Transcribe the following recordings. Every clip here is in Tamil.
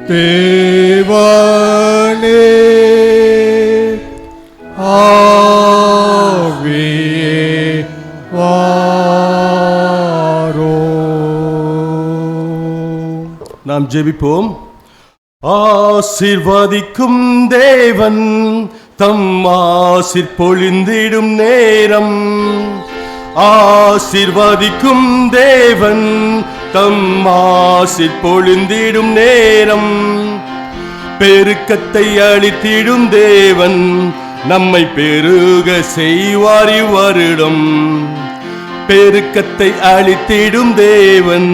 தேவனே ஆவியே வாரோ. நாம் ஜெபிப்போம். ஆசீர்வதிக்கும் தேவன் தம் ஆசீர் பொழிந்திடும் நேரம். ஆசீர்வதிக்கும் தேவன் தம் ஆசீர் பொழிந்திடும் நேரம். பெருக்கத்தை அளித்திடும் தேவன் நம்மை பெருக செய்வார் இவ்வருடம். பெருக்கத்தை அளித்திடும் தேவன்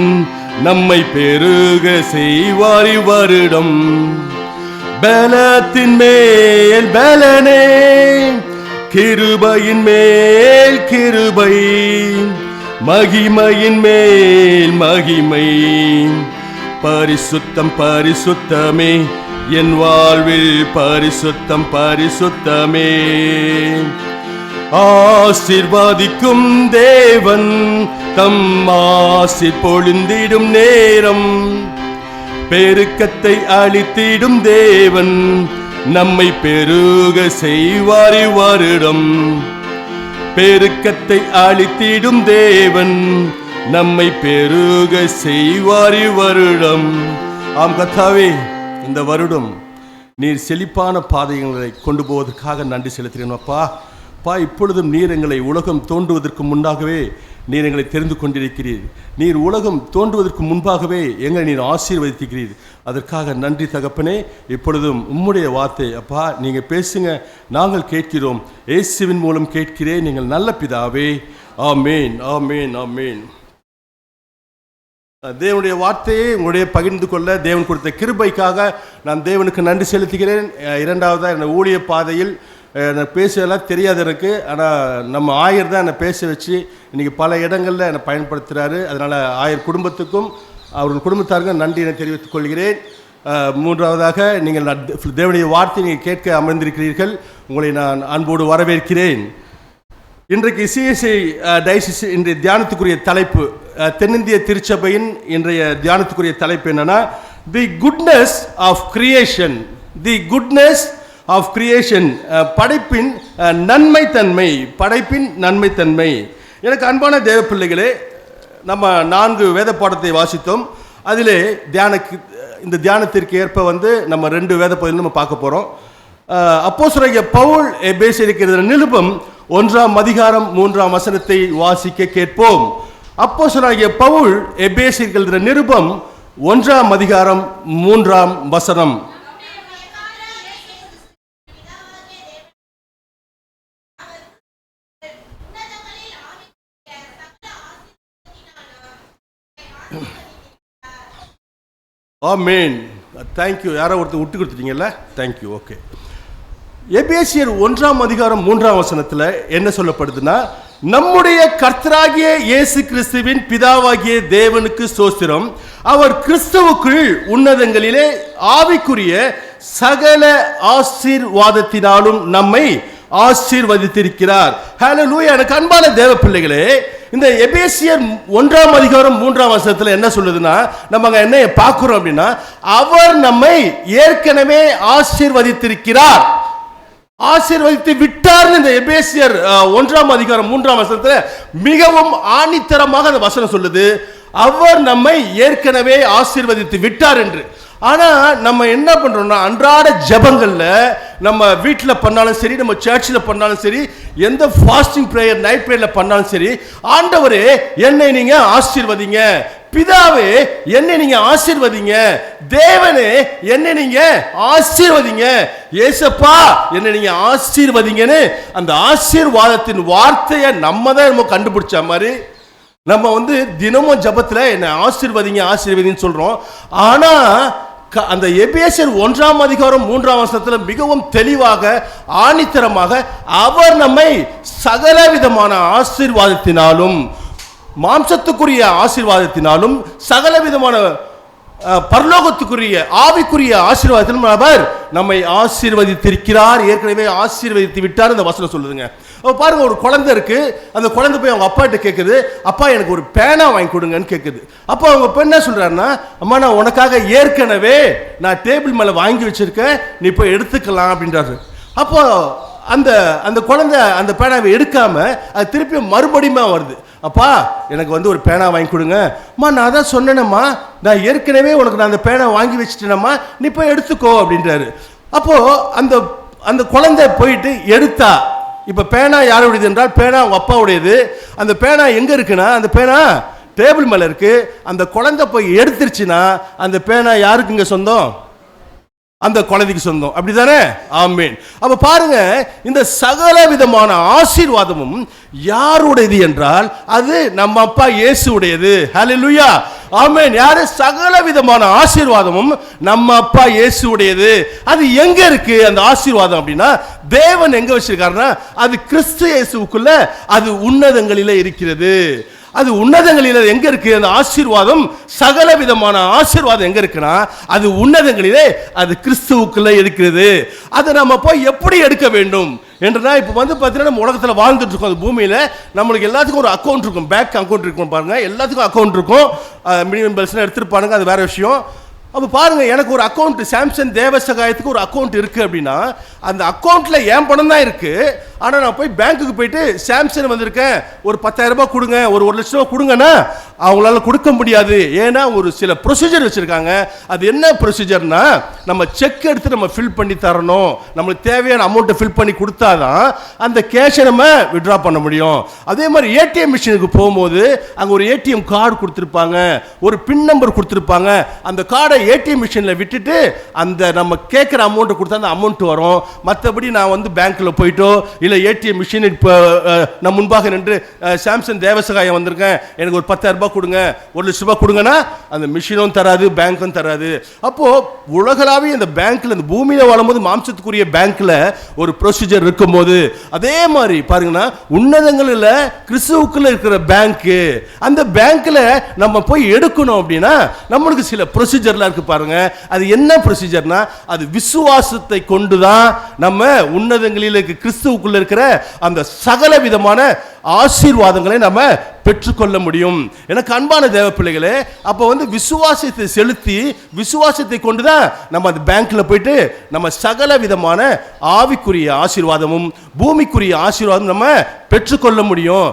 நம்மை பெருக செய்வார் இவ்வருடம். பலத்தின் மேல் பலனே, கிருபையின் மேல் கிருபை, மகிமையின் மேல் மகிமை. பரிசுத்தம் பரிசுத்தமே என் வாழ்வில், பரிசுத்தம் பரிசுத்தமே. ஆசீர்வதிக்கும் தேவன் தம் ஆசீர் பொழிந்திடும் நேரம். பெருக்கத்தை அளித்திடும் தேவன் நம்மை பெருக செய்வார் இவ்வருடம். பெருக்கத்தை அளித்திடும் தேவன் நம்மை பெருக செய்வார் இவ்வருடம். ஆம் கர்த்தாவே, இந்த வருடம் நீர் செழிப்பான பாதைகளை கொண்டு போவதற்காக நன்றி செலுத்துகிறேன் அப்பா. இப்பொழுதும் நீர் எங்களை உலகம் தோன்றுவதற்கு முன்பாகவே நீர் எங்களை தெரிந்து கொண்டிருக்கிறீர். நீர் உலகம் தோன்றுவதற்கு முன்பாகவே எங்களை நீர் ஆசீர்வதிக்கிறீர். அதற்காக நன்றி தகப்பனே. இப்பொழுதும் உம்முடைய வார்த்தை அப்பா நீங்கள் பேசுங்க, நாங்கள் கேட்கிறோம். இயேசுவின் மூலம் கேட்கிறேன், நீங்கள் நல்ல பிதாவே. ஆமேன் ஆமேன் ஆமேன். தேவனுடைய வார்த்தையை உங்களுடைய பகிர்ந்து கொள்ள தேவன் கொடுத்த கிருபைக்காக நான் தேவனுக்கு நன்றி செலுத்துகிறேன். இரண்டாவதாக என்னை ஊழிய பாதையில் பேசலாம் தெரியாது எனக்கு, ஆனால் நம்ம ஆயர் தான் என்னை பேச வச்சு இன்றைக்கி பல இடங்களில் என்னை பயன்படுத்துகிறாரு. அதனால் ஆயர் குடும்பத்துக்கும் அவர்கள் குடும்பத்தாருக்கும் நன்றியை தெரிவித்துக் கொள்கிறேன். மூன்றாவதாக நீங்கள் தேவனுடைய வார்த்தையை நீங்கள் கேட்க அமர்ந்திருக்கிறீர்கள், உங்களை நான் அன்போடு வரவேற்கிறேன். இன்றைக்கு சிஎஸ்ஐ டயசிஸ் இன்றைய தியானத்துக்குரிய தலைப்பு, தென்னிந்திய திருச்சபையின் இன்றைய தியானத்துக்குரிய தலைப்பு என்னன்னா, the goodness of creation. The goodness of creation, படைப்பின் நன்மைத்தன்மை. படைப்பின் நன்மைத்தன்மை. எனக்கு அன்பான தேவ பிள்ளைகளே, நம்ம 4 வேத பாடத்தை வாசித்தோம். அதிலே இந்த தியானத்திற்கு ஏற்ப நம்ம 2 வேத பகுதியில் நம்ம பார்க்க போகிறோம். அப்போஸ்தலனாகிய பவுல் எபேசியருக்கு நிருபம் 1ஆம் அதிகாரம் 3ஆம் வசனத்தை வாசிக்க கேட்போம். அப்போஸ்தலனாகிய பவுல் எபேசியருக்கு நிருபம் 1ஆம் அதிகாரம் 3ஆம் வசனம். ஆமேன். தேங்க்யூ. யாரோ ஒருத்தர் விட்டு கொடுத்துட்டீங்கல்ல, தேங்க்யூ. ஓகே. எபேசியர் 1ஆம் அதிகாரம் 3ஆம் வசனத்தில் என்ன சொல்லப்படுதுன்னா, நம்முடைய கர்த்தராகிய இயேசு கிறிஸ்துவின் பிதாவாகிய தேவனுக்கு ஸ்தோத்திரம், அவர் கிறிஸ்துவுக்குள் உன்னதங்களிலே ஆவிக்குரிய சகல ஆசீர்வாதத்தினாலும் நம்மை ஆசீர்வதித்திருக்கிறார். ஹல்லேலூயா. எனக்கு அன்பான தேவ பிள்ளைகளே, இந்த எபேசியர் 1ஆம் அதிகாரம் 3ஆம் வசனத்தில் என்ன சொல்லுதுன்னா, நம்ம அங்கே என்ன பார்க்குறோம் அப்படின்னா, அவர் நம்மை ஏற்கனவே ஆசீர்வதித்திருக்கிறார், ஆசீர்வதித்து விட்டார். இந்த எபேசியர் 1ஆம் அதிகாரம் 3ஆம் வசனத்தில் மிகவும் ஆணித்தரமாக அந்த வசனம் சொல்லுது, அவர் நம்மை ஏற்கனவே ஆசீர்வதித்து விட்டார் என்று. ஆனால் நம்ம என்ன பண்ணுறோம்னா, அன்றாட ஜபங்களில் நம்ம வீட்டில் பண்ணாலும் சரி, நம்ம சர்ச்சில் பண்ணாலும் சரி, எந்த ஃபாஸ்டிங் ப்ரேயர் நைட் ப்ரேயரில் பண்ணாலும் சரி, ஆண்டவரே என்னை நீங்கள் ஆசீர்வதிங்க, பிதாவே என்னை நீங்கள் ஆசீர்வதிங்க, தேவனே என்னை நீங்கள் ஆசீர்வதிங்க, ஏசப்பா என்னை நீங்கள் ஆசீர்வதிங்கன்னு அந்த ஆசீர்வாதத்தின் வார்த்தையை நம்ம தான் கண்டுபிடிச்ச மாதிரி நம்ம தினமும் ஜபத்தில் என்னை ஆசீர்வதிங்க ஆசீர்வதின்னு சொல்கிறோம். ஆனால் அந்த எபேசியர் 1ஆம் அதிகாரம் 3ஆம் வசனத்தில் மிகவும் தெளிவாக ஆணித்தரமாக அவர் நம்மை சகல விதமான ஆசீர்வாதத்தினாலும், மாம்சத்துக்குரிய ஆசீர்வாதத்தினாலும், சகல விதமான பரலோகத்துக்குரிய ஆவிக்குரிய ஆசீர்வாதத்தில் அவர் நம்மை ஆசீர்வதித்திருக்கிறார், ஏற்கனவே ஆசீர்வதித்து விட்டார் இந்த வசனம் சொல்லுதுங்க. பாருங்க, ஒரு குழந்தை இருக்கு, அந்த குழந்தை போய் அவங்க அப்பா கிட்ட கேட்குது, அப்பா எனக்கு ஒரு பேனா வாங்கி கொடுங்கன்னு கேட்குது. அப்போ அவங்க இப்போ என்ன சொல்றாருன்னா, அம்மா நான் உனக்காக ஏற்கனவே நான் டேபிள் மேலே வாங்கி வச்சிருக்கேன், நீ போய் எடுத்துக்கலாம் அப்படின்றாரு. அப்போ அந்த அந்த குழந்தை அந்த பேனாவை எடுக்காம அது திருப்பி மறுபடியுமா வருது, அப்பா எனக்கு வந்து ஒரு பேனா வாங்கி கொடுங்க. அம்மா நான் தான் சொன்னேனம்மா, நான் ஏற்கனவே உனக்கு நான் அந்த பேனா வாங்கி வச்சுட்டேனம்மா, நீ போய் எடுத்துக்கோ அப்படின்றாரு. அப்போ அந்த அந்த குழந்தை போயிட்டு எடுத்தா. இப்போ பேனா யாருடையது என்றால் பேனா அவங்க அப்பாவுடையது. அந்த பேனா எங்கே இருக்குன்னா, அந்த பேனா டேபிள் மேலே இருக்கு. அந்த குழந்தை போய் எடுத்துருச்சுன்னா அந்த பேனா யாருக்குங்க சொந்தம்? அந்த குழந்தைக்கு சொந்தம், அப்படிதானே? ஆமீன். அப்ப பாருங்க, இந்த சகல விதமான ஆசீர்வாதமும் யாருடையது என்றால் அது நம்ம அப்பா இயேசுடையது. ஹல்லேலூயா, ஆமீன். யாரு? சகல விதமான ஆசீர்வாதமும் நம்ம அப்பா இயேசுடையது. அது எங்க இருக்கு அந்த ஆசீர்வாதம் அப்படின்னா, தேவன் எங்க வச்சிருக்காருன்னா அது கிறிஸ்து இயேசுக்குள்ள, அது உன்னதங்களிலே இருக்கிறது. அது உன்னதங்களில் எங்க இருக்கு அந்த ஆசீர்வாதம்? சகல விதமான ஆசீர்வாதம் எங்க இருக்குன்னா அது உன்னதங்களிலே, அது கிறிஸ்துவுக்குள்ள இருக்கிறது. அதை நம்ம போய் எப்படி எடுக்க வேண்டும் என்றுனா, இப்போ வந்து பார்த்தீங்கன்னா நம்ம உலகத்தில் வாழ்ந்துட்டு இருக்கோம். அந்த பூமியில் நம்மளுக்கு எல்லாத்துக்கும் ஒரு அக்கௌண்ட் இருக்கும், பேங்க் அக்கௌண்ட் இருக்கும். பாருங்க, எல்லாத்துக்கும் அக்கௌண்ட் இருக்கும். மினிமம் பேலன்ஸ் எடுத்துருப்பானுங்க, அது வேற விஷயம். அப்போ பாருங்க, எனக்கு ஒரு அக்கௌண்ட் சாம்சன் தேவசகாயத்துக்கு ஒரு அக்கௌண்ட் இருக்கு அப்படின்னா, அந்த அக்கௌண்ட்ல என் பணம் தான் இருக்கு. ஆனால் நான் போய் பேங்க்குக்கு போயிட்டு சாம்சன் வந்திருக்கேன், ஒரு 10,000 ரூபாய் கொடுங்க, ஒரு 1,00,000 ரூபாய் கொடுங்கன்னா அவங்களால கொடுக்க முடியாது. ஏன்னா ஒரு சில ப்ரொசீஜர் வச்சிருக்காங்க. அது என்ன ப்ரொசீஜர்னா, நம்ம செக் எடுத்து நம்ம ஃபில் பண்ணி தரணும். நம்மளுக்கு தேவையான அமௌண்ட்டை ஃபில் பண்ணி கொடுத்தாதான் அந்த கேஷை நம்ம வித்ட்ரா பண்ண முடியும். அதே மாதிரி ஏடிஎம் மிஷினுக்கு போகும்போது அங்கே ஒரு ஏடிஎம் கார்டு கொடுத்துருப்பாங்க, ஒரு பின் நம்பர் கொடுத்துருப்பாங்க. அந்த கார்டை ஏடிஎம் மிஷினில் விட்டுட்டு அந்த நம்ம கேட்குற அமௌண்ட்டை கொடுத்தா அந்த அமௌண்ட் வரும். மற்றபடி நான் வந்து பேங்க்கில் போயிட்டோ இல்லை ஏடிஎம் மிஷின் இப்போ நான் முன்பாக நின்று சாம்சன் தேவசகாயம் வந்திருக்கேன், எனக்கு ஒரு 10,000 ரூபாய் கொடுங்க, 1,00,000 ரூபாய் கொடுங்கன்னா அந்த மிஷினும் தராது, பேங்க்கும் தராது. அப்போ உலகளாவிய இந்த பேங்க்ல, இந்த பூமியில வாழும்போது மாம்சத்துக்குரிய பேங்க்ல ஒரு ப்ரொசீஜர் இருக்கும்போது, அதே மாதிரி பாருங்கன்னா உன்னதங்களில் கிறிஸ்துவுக்குள்ள இருக்கிற பேங்க், அந்த பேங்க்ல நம்ம போய் எடுக்கணும் அப்படின்னா நம்மளுக்கு சில ப்ரொசீஜர்லாம் இருக்கு. பாருங்க, அது என்ன ப்ரொசீஜர்னா, அது விசுவாசத்தை கொண்டுதான் நம்ம உன்னதங்களில் கிறிஸ்துவுக்குள்ள இருக்கிற அந்த சகல விதமான ஆசீர்வாதங்களை நம்ம பெற்றுக்கொள்ள முடியும். எனக்கு அன்பான தேவ பிள்ளைகளே, அப்போ வந்து விசுவாசத்தை செலுத்தி விசுவாசத்தை கொண்டுதான் நம்ம அந்த பேங்க்ல போயிட்டு நம்ம சகல விதமான ஆவிக்குரிய ஆசீர்வாதமும் பூமிக்குரிய ஆசீர்வாதம் நம்ம பெற்றுக்கொள்ள முடியும்.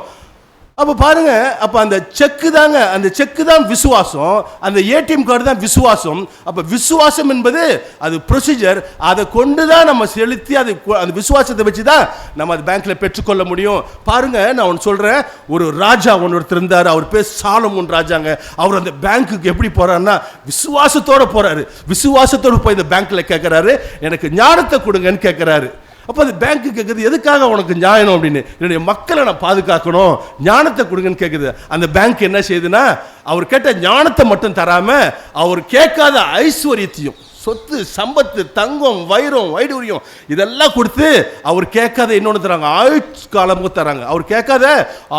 அப்போ பாருங்க, அப்போ அந்த செக்கு தாங்க, அந்த செக்கு தான் விசுவாசம், அந்த ஏடிஎம் கார்டு தான் விசுவாசம். அப்போ விசுவாசம் என்பது அது ப்ரொசீஜர், அதை கொண்டு தான் நம்ம செலுத்தி அது அந்த விசுவாசத்தை வச்சு தான் நம்ம அது பேங்க்ல பெற்றுக்கொள்ள முடியும். பாருங்க, நான் ஒன்று சொல்றேன். ஒரு ராஜா ஒருத்தர் இருந்தார், அவர் பேர் சாலமோன் ராஜாங்க. அவர் அந்த பேங்க்குக்கு எப்படி போறாருன்னா விசுவாசத்தோட போறாரு. விசுவாசத்தோடு போய் இந்த பேங்க்ல கேட்கிறாரு, எனக்கு ஞானத்தை கொடுங்கன்னு கேட்கிறாரு. அப்போ அது பேங்க்கு கேட்குது, எதுக்காக உனக்கு ஞானம் அப்படின்னு. என்னுடைய மக்களை நான் பாதுகாக்கணும், ஞானத்தை கொடுங்கன்னு கேட்குது. அந்த பேங்க் என்ன செய்யுதுன்னா, அவர் கேட்ட ஞானத்தை மட்டும் தராம அவர் கேட்காத ஐஸ்வர்யத்தையும், சொத்து சம்பத்து, தங்கம், வைரம், வைடூரியம் இதெல்லாம் கொடுத்து அவர் கேட்காத இன்னொன்று தராங்க, ஆயுஷ் காலமும் தராங்க. அவர் கேட்காத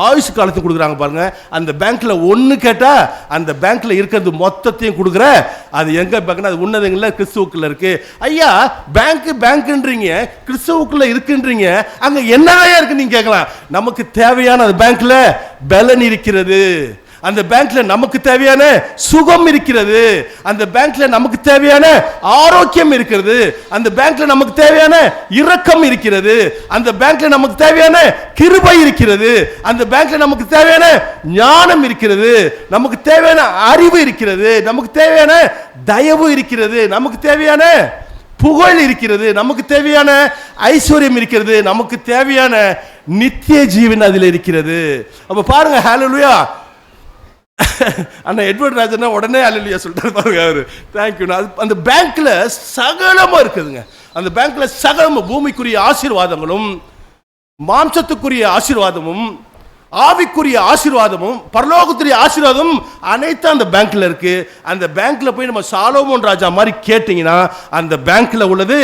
ஆயுஷ் காலத்தை கொடுக்குறாங்க. பாருங்க, அந்த பேங்க்ல ஒன்று கேட்டா அந்த பேங்க்ல இருக்கிறது மொத்தத்தையும் கொடுக்குற. அது எங்க பேங்க்னா அது உன்னதங்களில் கிறிஸ்துவுக்குள்ள இருக்கு. ஐயா, பேங்க்ன்றீங்க, கிறிஸ்துவுக்குள்ள இருக்குன்றீங்க, அங்க என்னதான் இருக்கு நீங்க கேட்கலாம். நமக்கு தேவையான அந்த பேங்க்ல பலன் இருக்கிறது, அந்த பேங்க்ல நமக்கு தேவையான சுகம் இருக்கிறது, அந்த பேங்க்ல நமக்கு தேவையான ஆரோக்கியம் இருக்கிறது, அந்த பேங்க்ல நமக்கு தேவையான இரக்கம் இருக்கிறது, அந்த பேங்க்ல நமக்கு தேவையான கிருபை இருக்கிறது, அந்த பேங்க்ல நமக்கு தேவையான ஞானம் இருக்கிறது, நமக்கு தேவையான அறிவு இருக்கிறது, நமக்கு தேவையான தயவு இருக்கிறது, நமக்கு தேவையான புகழ் இருக்கிறது, நமக்கு தேவையான ஐஸ்வர்யம் இருக்கிறது, நமக்கு தேவையான நித்திய ஜீவன் அதில் இருக்கிறது. அப்ப பாருங்க, ஹல்லேலூயா. அண்ணா எட்வர்ட் ராஜனா உடனே அல்லேலூயா சொல்லிட்டாரு பாருங்க அவரு. தேங்க்யூ. அந்த பேங்க்ல சகலமா இருக்குதுங்க. அந்த பேங்க்ல சகலமும் பூமிக்குரிய ஆசீர்வாதங்களும் மாம்சத்துக்குரிய ஆசீர்வாதமும் ஆவிக்குரிய ஆசீர்வாதமும் பரலோகத்துடைய ஆசீர்வாதமும் அனைத்து அந்த பேங்க்ல இருக்கு. அந்த பேங்க்ல போய் நம்ம சாலோமோன் ராஜா மாதிரி கேட்டீங்கன்னா அந்த பேங்க்ல உள்ளது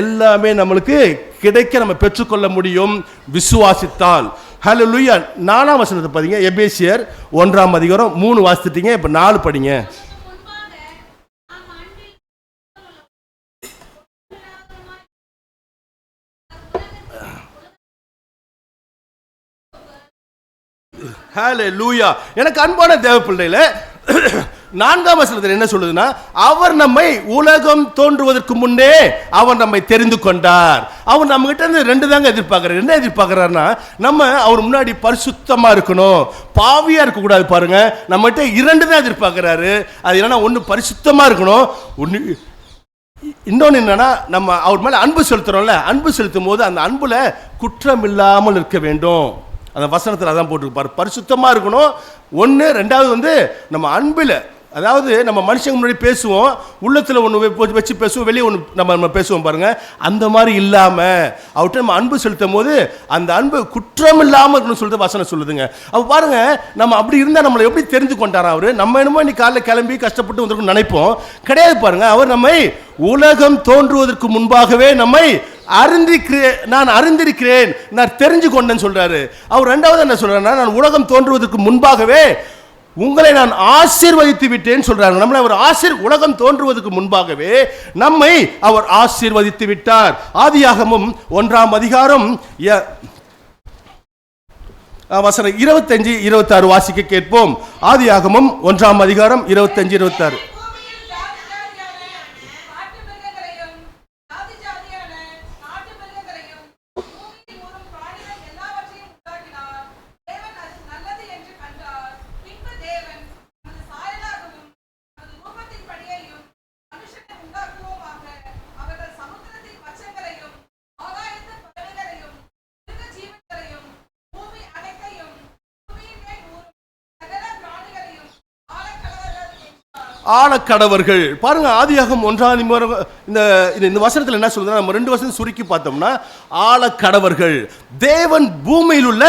எல்லாமே நம்மளுக்கு கிடைக்க நம்ம பெற்றுக்கொள்ள முடியும் விசுவாசித்தால். ஹல்லேலூயா. 4ஆம் வசனத்தை படிங்க. எபேசியர் 1ஆம் அதிகாரம் 3 வாசிச்சிட்டீங்க, இப்ப 4 படிங்க. ஹல்லேலூயா. எனக்கு அன்பான தேவ பிள்ளைகளே, 4ஆம் வசனத்தில் என்ன சொல்லுதுன்னா, அவர் நம்மை உலகம் தோன்றுவதற்கு முன்னே அவர் நம்மை தெரிந்து கொண்டார். அவர் நம்ம கிட்ட இருந்து 2 தாங்க எதிர்பார்க்கிறார். என்ன எதிர்பார்க்கிறாருன்னா, நம்ம அவர் முன்னாடி பரிசுத்தமா இருக்கணும், பாவியா இருக்க கூடாது. பாருங்க, நம்ம கிட்ட 2 தான் எதிர்பார்க்கிறாரு. அது என்னன்னா, ஒன்று பரிசுத்தமா இருக்கணும், இன்னொன்று என்னன்னா, நம்ம அவர் மேல அன்பு செலுத்துறோம்ல, அன்பு செலுத்தும் போது அந்த அன்புல குற்றம் இல்லாமல் இருக்க வேண்டும். அந்த வசனத்தில் அதான் போட்டுருப்பார், பரிசுத்தமா இருக்கணும் ஒன்று. 2வது வந்து நம்ம அன்பில், அதாவது நம்ம மனுஷங்க முன்னாடி பேசுவோம், உள்ளத்தில் ஒன்று வச்சு பேசுவோம், வெளியே ஒன்று நம்ம பேசுவோம் பாருங்க. அந்த மாதிரி இல்லாமல் அவர்கிட்ட நம்ம அன்பு செலுத்தும் போது அந்த அன்பு குற்றம் இல்லாமல் இருக்கணும்னு சொல்லிட்டு வசனம் சொல்லுதுங்க. அப்போ பாருங்க, நம்ம அப்படி இருந்தால் நம்மளை எப்படி தெரிந்து கொண்டாரா அவர்? நம்ம என்னமோ இன்னைக்கு காலையில் கிளம்பி கஷ்டப்பட்டு வந்திருக்கோம் நினைப்போம். கிடையாது பாருங்க, அவர் நம்மை உலகம் தோன்றுவதற்கு முன்பாகவே நம்மை நான் அறிந்திருக்கிறேன், நான் தெரிஞ்சு கொண்டேன்னு சொல்றாரு. அவர் 2வது என்ன சொல்றாருன்னா, நான் உலகம் தோன்றுவதற்கு முன்பாகவே உங்களை நான் ஆசீர்வதித்து விட்டேன் சொல்றாங்க. நம்மளை அவர் உலகம் தோன்றுவதற்கு முன்பாகவே நம்மை அவர் ஆசீர்வதித்து விட்டார். ஆதியாகமம் 1ஆம் அதிகாரம் வசனம் 25-26 வாசிக்க கேட்போம். ஆதியாகமம் 1ஆம் அதிகாரம் 25-26. ஆழக்கடவர்கள் பாருங்க, ஆதியாகமம் 1ஆம் இந்த வசனத்தில் என்ன சொல்லுதுன்னா, நம்ம 2 வசனம் சுருக்கி பார்த்தோம்னா, ஆழக்கடவர்கள் தேவன் பூமியில் உள்ள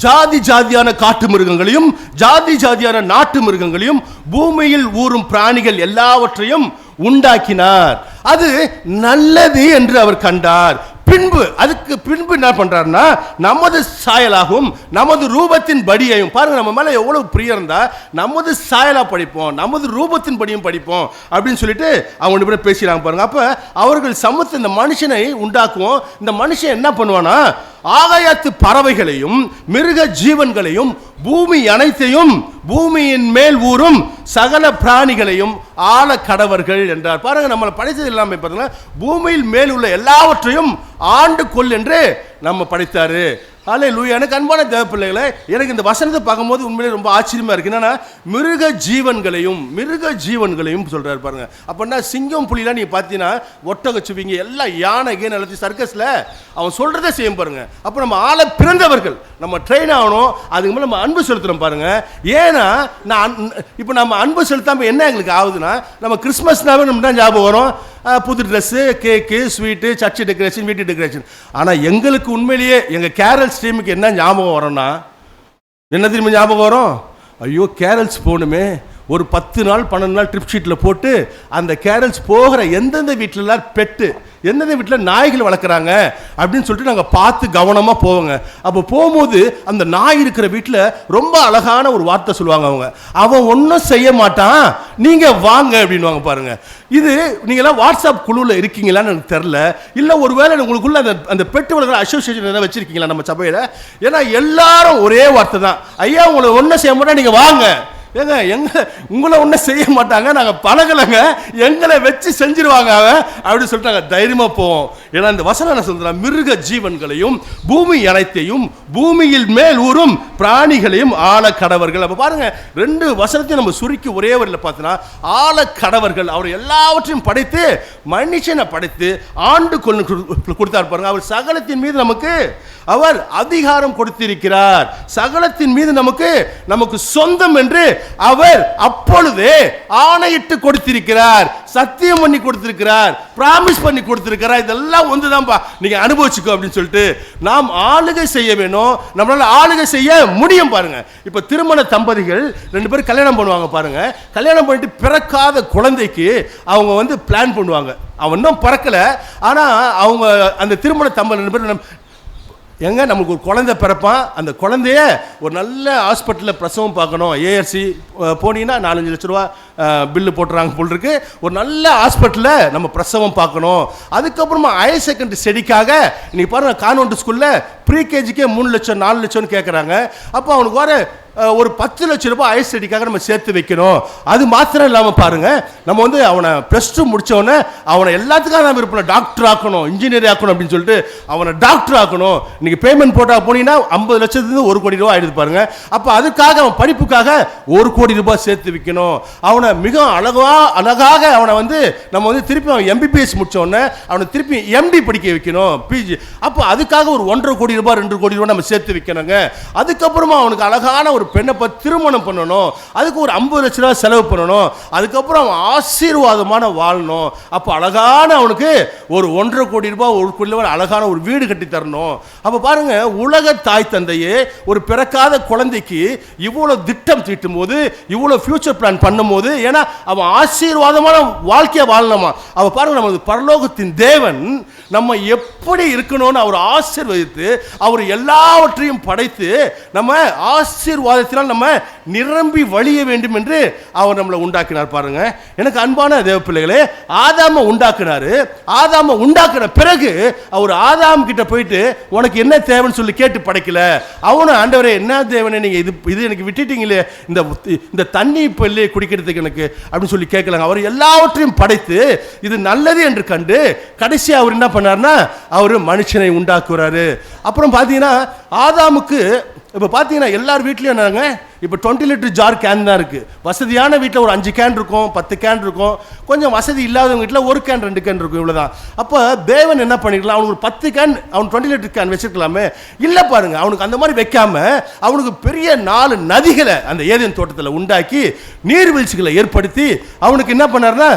ஜாதி ஜாதியான காட்டு மிருகங்களையும் ஜாதி ஜாதியான நாட்டு மிருகங்களையும் பூமியில் ஊறும் பிராணிகள் எல்லாவற்றையும் உண்டாக்கினார். அது நல்லது என்று அவர் கண்டார். அதுக்கு பின்பு என்ன பண்றாருன்னா, நமது சாயலாகவும் நமது ரூபத்தின் படியையும், பாருங்க நம்ம மேல எவ்வளவு பிரியம் இருந்தா நமது சாயலா படிப்போம், நமது ரூபத்தின் படியும் படிப்போம் அப்படின்னு சொல்லிட்டு அவங்க பேசுறாங்க பாருங்க. அப்ப அவர்கள் சமூகத்தை இந்த மனுஷனை உண்டாக்குவோம். இந்த மனுஷன் என்ன பண்ணுவானா, ஆகாயத்து பறவைகளையும் மிருக ஜீவன்களையும் பூமி அனைத்தையும் பூமியின் மேல் ஊறும் சகல பிராணிகளையும் ஆள கடவர்கள் என்றார். பாருங்க, நம்மளை படைத்தது எல்லாமே பார்த்தீங்கன்னா பூமியில் மேல் உள்ள எல்லாவற்றையும் ஆண்டு கொள் என்று நம்ம படைத்தாரு. ஹல்லேலூயா. எனக்கு அன்பான தேவ பிள்ளைகளே, எனக்கு இந்த வசனத்தை பார்க்கும்போது உண்மையிலே ரொம்ப ஆச்சரியமா இருக்கு. என்னன்னா, மிருக ஜீவன்களையும் சொல்றாரு பாருங்க. அப்படின்னா சிங்கம் புலிலாம் நீங்க பார்த்தீங்கன்னா ஒட்டகச்சுவிங்க எல்லாம் யானை கேன் எல்லாத்தையும் சர்க்கஸ்ல அவன் சொல்றதை செய்யும் பாருங்க. அப்போ நம்ம ஆளை பிறந்தவர்கள், நம்ம ட்ரெயின் ஆகணும், அதுக்கு மேலே நம்ம அன்பு செலுத்துறோம் பாருங்க. ஏன்னா இப்போ நம்ம அன்பு செலுத்தாம என்ன எங்களுக்கு ஆகுதுன்னா, நம்ம கிறிஸ்மஸ்னாவே நம்ம தான் ஞாபகம் வரும், புது ட்ரெஸ்ஸு, கேக்கு, ஸ்வீட்டு, சர்ச்சு டெக்கரேஷன், வீட்டு டெக்கரேஷன். ஆனால் எங்களுக்கு உண்மையிலேயே எங்கள் கேரல்ஸ் டீமுக்கு என்ன ஞாபகம் வரும்னா, என்ன திரும்ப ஞாபகம் வரும், ஐயோ கேரல்ஸ் போகணுமே, ஒரு 10 நாள் 12 நாள் ட்ரிப் ஷீட்டில் போட்டு அந்த கேரல்ஸ் போகிற எந்தெந்த வீட்டிலலாம் பெட்டு, எந்தெந்த வீட்டில் நாய்கள் வளர்க்குறாங்க அப்படின்னு சொல்லிட்டு நாங்கள் பார்த்து கவனமாக போவோங்க. அப்போ போகும்போது அந்த நாய் இருக்கிற வீட்டில் ரொம்ப அழகான ஒரு வார்த்தை சொல்லுவாங்க, அவன் ஒன்றும் செய்ய மாட்டான், நீங்கள் வாங்க அப்படின்வாங்க பாருங்க. இது நீங்களாம் வாட்ஸ்அப் குழுவில் இருக்கீங்களான்னு எனக்கு தெரில, இல்லை ஒருவேளை உங்களுக்குள்ள அந்த பெட்டு வளர்க்குற அசோசியேஷன் எதாவது வச்சிருக்கீங்களா நம்ம சபையில்? ஏன்னா எல்லாரும் ஒரே வார்த்தை தான், ஐயா உங்களை ஒன்றும் செய்ய மாட்டா, நீங்கள் வாங்க. உங்களை ஒன்றும் செய்ய மாட்டாங்க, நாங்கள் பழகலைங்க, எங்களை வச்சு செஞ்சிருவாங்க அவன் அப்படின்னு சொல்லிட்டு தைரியமா போவோம். ஏன்னா இந்த வசனம் என்ன சொல்றா, மிருக ஜீவன்களையும் பூமி அனைத்தையும் பூமியில் மேல் ஊறும் பிராணிகளையும் ஆள கடவர்கள். அப்ப பாருங்க, 2 வசனத்தையும் நம்ம சுருக்கி ஒரே வரியில் பார்த்தோன்னா, ஆள கடவர்கள் அவர் எல்லாவற்றையும் படைத்து மனுஷனை படைத்து ஆண்டு கொண்டு கொடுத்தார் பாருங்க. அவர் சகலத்தின் மீது நமக்கு அவர் அதிகாரம் கொடுத்திருக்கிறார், சகலத்தின் மீது நமக்கு சொந்தம் என்று அவர் அப்பொழுதே ஆணையிட்டு கொடுத்திருக்கிறார், சத்தியம் பண்ணி கொடுத்திருக்கிறார், பிராமிஸ் பண்ணி கொடுத்திருக்கிறார். இதெல்லாம் ஒன்றுதான்ப்பா, நீங்க அனுபவிச்சுக்கோ அப்படின்னு சொல்லிட்டு நாம் ஆளுகை செய்ய வேணும், நம்மளால ஆளுகை செய்ய முடியும். பாருங்க, இப்ப திருமண தம்பதிகள் 2 பேரும் கல்யாணம் பண்ணுவாங்க பாருங்க, கல்யாணம் பண்ணிட்டு பிறக்காத குழந்தைக்கு அவங்க பிளான் பண்ணுவாங்க, அவன் இன்னும் பிறக்கல, ஆனா அவங்க அந்த திருமண தம்பதி 2 பேரும் எங்க நமக்கு ஒரு குழந்தை பிறப்பான், அந்த குழந்தைய ஒரு நல்ல ஹாஸ்பிட்டலில் பிரசவம் பார்க்கணும், ஏஆர்சி போனீங்கன்னா 4-5 லட்ச ரூபா பில்லு போட்டுறாங்க போல் இருக்கு, ஒரு நல்ல ஹாஸ்பிட்டலில் நம்ம பிரசவம் பார்க்கணும். அதுக்கப்புறமா ஹையர் செகண்டரி ஸ்டடிக்காக நீ பாருங்க, கான்வென்ட் ஸ்கூலில் ப்ரீ கேஜிக்கே 3 லட்சம் 4 லட்சம்னு கேட்குறாங்க. அப்போ அவனுக்கு வர ஒரு 10 லட்சம் ரூபாய் ஹையர் ஸ்டடிக்காக நம்ம சேர்த்து வைக்கணும். அது மாத்திரம் இல்லாமல் பாருங்க, நம்ம வந்து அவனை +2 முடிச்சவொடனே அவனை எல்லாத்துக்காக நம்ம விருப்பம் டாக்டர் ஆக்கணும், இன்ஜினியர் ஆக்கணும் அப்படின்னு சொல்லிட்டு அவனை டாக்டர் ஆக்கணும். இன்னைக்கு பேமெண்ட் போட்டால் போனீங்கன்னா 50 லட்சத்துலேருந்து 1 கோடி ரூபாய் ஆயிடுது பாருங்க. அப்போ அதுக்காக அவன் படிப்புக்காக 1 கோடி ரூபாய் சேர்த்து வைக்கணும். அவனை மிக அழகாக அவனை வந்து நம்ம வந்து திருப்பி அவன் MBBS முடிச்சவொடனே அவனை திருப்பி MD படிக்க வைக்கணும், PG. அப்போ அதுக்காக ஒரு 1.5 கோடி ரூபாய் 2 கோடி ரூபாய் நம்ம சேர்த்து வைக்கணுங்க. அதுக்கப்புறமா அவனுக்கு அழகான ஒரு பெண்ணை திருமணம் பண்ணணும், அதுக்கு ஒரு 50 லட்சம் ரூபாய் செலவு பண்ணணும். அதுக்கப்புறம் அவன் ஆசீர்வாதமான வாழணும். அப்போ அழகான அவனுக்கு ஒரு 1.5 கோடி ரூபாய் 1 கோடி ரூபாய் அழகான ஒரு வீடு கட்டி தரணும். அப்போ பாருங்க, உலக தாய் தந்தையே ஒரு பிறக்காத குழந்தைக்கு இவ்வளவு திட்டம் தீட்டும் போது, இவ்வளவு ஃபியூச்சர் பிளான் பண்ணும் போது, ஏன்னா அவன் ஆசீர்வாதமான வாழ்க்கையை வாழணுமா. அவ பாருங்க, நமது பரலோகத்தின் தேவன் நம்ம எப்படி இருக்கணும்னு அவர் ஆசீர்வதித்து அவர் எல்லாவற்றையும் படைத்து நம்ம ஆசீர்வாதத்தினால் நம்ம நிரம்பி வழிய வேண்டும் என்று அவர் நம்மளை உண்டாக்கினார். பாருங்க, எனக்கு அன்பான தேவ பிள்ளைகளே, ஆதாம உண்டாக்கினாரு. ஆதாம உண்டாக்கின பிறகு அவர் ஆதாம் கிட்ட போயிட்டு உனக்கு என்ன தேவைன்னு சொல்லி கேட்டு படைக்கல. அவனும் ஆண்டவரே என்ன தேவனே, நீங்க இது எனக்கு விட்டுட்டீங்களே, இந்த தண்ணி இப்போ இல்லையே குடிக்கிறதுக்கு எனக்கு அப்படின்னு சொல்லி கேட்கலாங்க. அவர் எல்லாவற்றையும் படைத்து இது நல்லது என்று கண்டு கடைசி அவர் என்ன பண்ணார்னா அவர் மனுஷனை உண்டாக்குறாரு. அப்புறம் பார்த்தீங்கன்னா ஆதாமுக்கு இப்போ பார்த்தீங்கன்னா எல்லார் வீட்லையும் என்னங்க, இப்போ 20 லிட்டர் ஜார் கேன் தான் இருக்குது. வசதியான வீட்டில் ஒரு 5 கேன் இருக்கும், 10 கேன் இருக்கும். கொஞ்சம் வசதி இல்லாதவங்க வீட்டில் 1 கேன் 2 கேன் இருக்கும், இவ்வளோதான். அப்போ தேவன் என்ன பண்ணிக்கலாம், அவனுக்கு ஒரு 10 கேன், அவன் 20 லிட்டர் கேன் வச்சிருக்கலாமே. இல்லை பாருங்க, அவனுக்கு அந்த மாதிரி வைக்காம அவனுக்கு பெரிய 4 நதிகளை அந்த ஏதேன் தோட்டத்தில் உண்டாக்கி நீர்வீழ்ச்சிகளை ஏற்படுத்தி அவனுக்கு என்ன பண்ணார்னா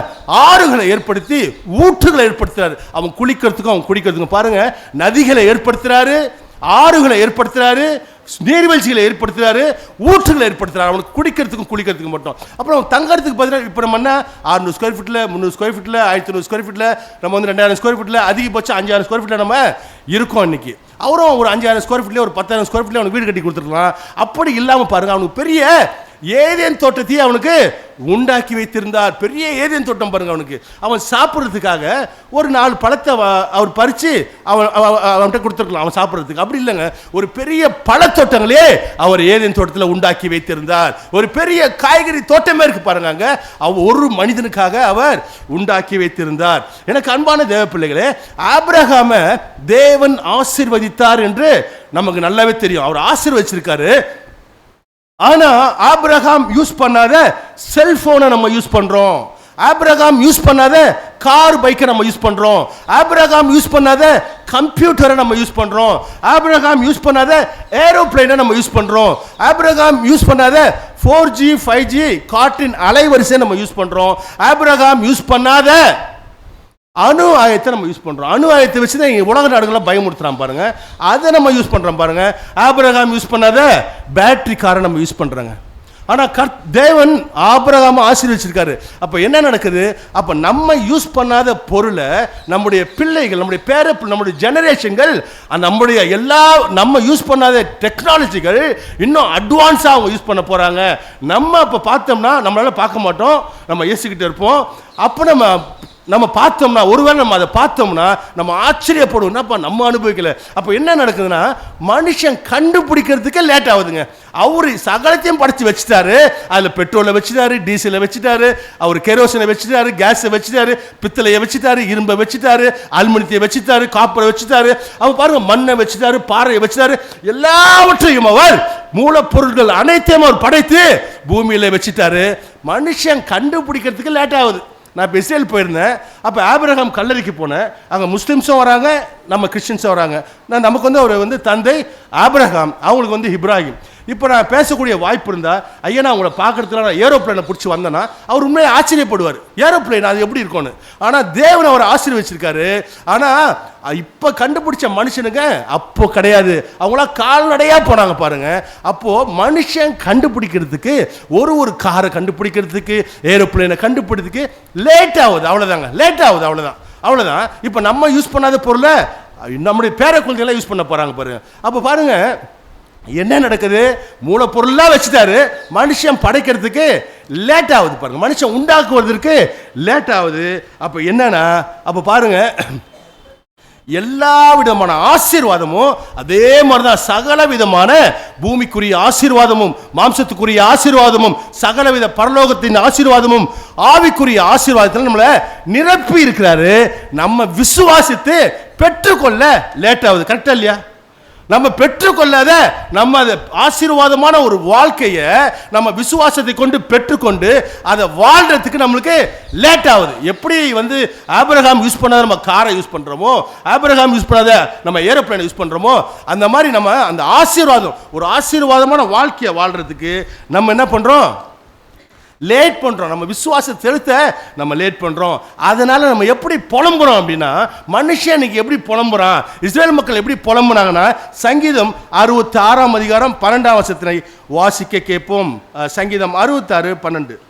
ஆறுகளை ஏற்படுத்தி ஊற்றுகளை ஏற்படுத்துறாரு. அவன் குளிக்கிறதுக்கும் அவன் குடிக்கிறதுக்கும் பாருங்க, நதிகளை ஏற்படுத்துறாரு, ஆறுகளை ஏற்படுத்துறாரு, நீர்வீழ்ச்சிகளை ஏற்படுத்துறாரு, ஊற்றுகளை ஏற்படுத்துறாரு. அவனுக்கு குடிக்கிறதுக்கும் குளிக்கிறதுக்கும் மட்டும். அப்புறம் தங்கறதுக்கு பதிலாக இப்போ நம்ம என்ன 600 ஸ்கொயர் ஃபீட்டில், 300 ஸ்கொயர் ஃபீட்டில், 1500 ஸ்கொயர் ஃபீட்டில், நம்ம வந்து 2000 ஸ்கொயர் ஃபீட்டில், அதிகபட்சம் 5000 ஸ்கொயர் ஃபீட்டில் நம்ம இருக்கோம் இன்னைக்கு. அவரும் ஒரு 5000 ஸ்கொயர் ஃபீட்லேயே ஒரு 10000 ஸ்கொயர் ஃபீட்லேயே அவனுக்கு வீடு கட்டி கொடுத்துருக்கலாம். அப்படி இல்லாமல் பாருங்க, அவனுக்கு பெரிய ஏதேன் தோட்டத்தையே அவனுக்கு உண்டாக்கி வைத்திருந்தார். பெரிய ஏதேன் தோட்டம் பாருங்க. அவனுக்கு அவன் சாப்பிட்றதுக்காக ஒரு 4 பழத்தை அவர் பறித்து அவன்கிட்ட கொடுத்துருக்கலாம் அவன் சாப்பிட்றதுக்கு. அப்படி இல்லைங்க, ஒரு பெரிய பழத்தோட்டங்களே அவர் ஏதேன் தோட்டத்தில் உண்டாக்கி வைத்திருந்தார். ஒரு பெரிய காய்கறி தோட்டமே இருக்கு பாருங்க, அங்க ஒரு மனிதனுக்காக அவர் உண்டாக்கி வைத்திருந்தார். எனக்கு அன்பான தேவ பிள்ளைகளே, ஆபிரகாம தேவன் ஆசீர்வதித்தார் என்று நமக்கு நல்லாவே தெரியும். அவர் ஆசீர்வதிச்சிருக்காரு. ஆனா ஆபிரகாம் யூஸ் பண்ணாத செல்போனை நம்ம யூஸ் பண்றோம். ஆபிரகாம் யூஸ் பண்ணாத கார் பைக்கை நம்ம யூஸ் பண்றோம். ஆபிரகாம் யூஸ் பண்ணாத கம்ப்யூட்டரை நம்ம யூஸ் பண்றோம். ஆபிரகாம் யூஸ் பண்ணாத ஏரோப்ளேனை நம்ம யூஸ் பண்றோம். ஆபிரகாம் யூஸ் பண்ணாத 4G 5G காற்றின் அலைவரிசை நம்ம யூஸ் பண்றோம். ஆபிரகாம் யூஸ் பண்ணாத அணு ஆயத்தை நம்ம யூஸ் பண்றோம். அணு ஆயத்தை வச்சு தான் உலக நாடுகள்லாம் பயமுறுத்துறான் பாருங்க, அதை நம்ம யூஸ் பண்றோம் பாருங்க. ஆபிரகாம் யூஸ் பண்ணாத பேட்டரி காரை நம்ம யூஸ் பண்றோங்க. ஆனா தேவன் ஆபிரகாமை ஆசீர்வதிச்சிருக்காரு. அப்ப என்ன நடக்குது, அப்ப நம்ம யூஸ் பண்ணாத பொருளை நம்முடைய பிள்ளைகள், நம்முடைய நம்முடைய ஜெனரேஷன்கள், நம்முடைய நம்ம யூஸ் பண்ணாத டெக்னாலஜிகள் இன்னும் அட்வான்ஸா அவங்க யூஸ் பண்ண போறாங்க. நம்ம அப்ப பார்த்தோம்னா நம்மளால பார்க்க மாட்டோம், நம்ம யோசிக்கிட்டு இருப்போம். அப்ப நம்ம பார்த்தோம்னா, ஒருவேளை நம்ம அதை பார்த்தோம்னா நம்ம ஆச்சரியப்படுவோம், நம்ம அனுபவிக்கல. அப்போ என்ன நடக்குதுன்னா, மனுஷன் கண்டுபிடிக்கிறதுக்கே லேட் ஆகுதுங்க. அவரு சகலத்தையும் படைச்சு வச்சுட்டாரு. அதில் பெட்ரோலை வச்சுட்டாரு, டீசலை வச்சுட்டாரு, அவர் கெரோசினை வச்சுட்டாரு, கேஸை வச்சுட்டாரு, பித்தளையை வச்சுட்டாரு, இரும்பை வச்சுட்டாரு, அலுமினியத்தை வச்சுட்டாரு, காப்பரை வச்சுட்டாரு. அவர் பாருங்க, மண்ணை வச்சுட்டாரு, பாறையை வச்சுட்டாரு. எல்லாவற்றையும் அவர் மூலப்பொருட்கள் அனைத்தையும் அவர் படைத்து பூமியில வச்சுட்டாரு. மனுஷன் கண்டுபிடிக்கிறதுக்கு லேட் ஆகுது. நான் இப்போ இஸ்ரேல் போயிருந்தேன். அப்போ ஆபிரகாம் கல்லறைக்கு போனேன். அங்கே முஸ்லீம்ஸும் வராங்க, நம்ம கிறிஸ்டின்ஸும் வராங்க. நமக்கு வந்து அவர் வந்து தந்தை ஆபிரகாம், அவங்களுக்கு வந்து இப்ராஹிம். இப்போ நான் பேசக்கூடிய வாய்ப்பு இருந்தால், ஐயா நான் உங்களை பார்க்கறதுல நான் ஏரோப்ளைனை பிடிச்சி வந்தேன்னா அவர் உண்மையை ஆச்சரியப்படுவார். ஏரோப்ளைன் அது எப்படி இருக்கும்னு. ஆனால் தேவன் அவர் ஆசீர்வதிச்சிருக்காரு. ஆனால் இப்போ கண்டுபிடிச்ச மனுஷனுங்க அப்போ கிடையாது, அவங்களா கால்நடையாக போனாங்க பாருங்க. அப்போ மனுஷன் கண்டுபிடிக்கிறதுக்கு ஒரு காரை கண்டுபிடிக்கிறதுக்கு, ஏரோப்ளைனை கண்டுபிடிக்கிறதுக்கு லேட் ஆகுது. அவ்வளோதாங்க, லேட் ஆகுது, அவ்வளோதான். இப்போ நம்ம யூஸ் பண்ணாத பொருளை நம்முடைய பேர குழந்தைகளாம் யூஸ் பண்ண போகிறாங்க பாருங்க. அப்போ பாருங்க என்ன நடக்குது, மூலப்பொருளாக வச்சுட்டாரு, மனுஷன் படைக்கிறதுக்கு லேட் ஆகுது பாருங்க, மனுஷன் உண்டாக்குவதற்கு லேட் ஆகுது. அப்போ என்னன்னா, அப்போ பாருங்க, எல்லா விதமான ஆசீர்வாதமும் அதே மாதிரிதான். சகல விதமான பூமிக்குரிய ஆசீர்வாதமும், மாம்சத்துக்குரிய ஆசீர்வாதமும், சகலவித பரலோகத்தின் ஆசீர்வாதமும், ஆவிக்குரிய ஆசீர்வாதத்தில் நம்மளை நிரப்பி இருக்கிறாரு. நம்ம விசுவாசித்து பெற்றுக்கொள்ள லேட் ஆகுது. கரெக்டா இல்லையா? நம்ம பெற்றுக்கொள்ளாத நம்ம அதை ஆசீர்வாதமான ஒரு வாழ்க்கையை நம்ம விசுவாசத்தை கொண்டு பெற்றுக்கொண்டு அதை வாழ்றதுக்கு நம்மளுக்கு லேட் ஆகுது. எப்படி வந்து ஆபிரகாம் யூஸ் பண்ணாத நம்ம காரை யூஸ் பண்றோமோ, ஆபிரகாம் யூஸ் பண்ணாத நம்ம ஏரோப்ளேன் யூஸ் பண்றோமோ, அந்த மாதிரி நம்ம அந்த ஆசீர்வாதம், ஒரு ஆசீர்வாதமான வாழ்க்கையை வாழ்றதுக்கு நம்ம என்ன பண்றோம்? லேட் பண்றோம். நம்ம விசுவாசத்தை செலுத்த நம்ம லேட் பண்றோம். அதனால நம்ம எப்படி புலம்புறோம் அப்படின்னா, மனுஷன் இன்னைக்கு எப்படி புலம்புறான், இஸ்ரேல் மக்கள் எப்படி புலம்புனாங்கன்னா, சங்கீதம் 66 அதிகாரம் 12 வசனத்தை வாசிக்க கேட்போம். சங்கீதம் 66:12.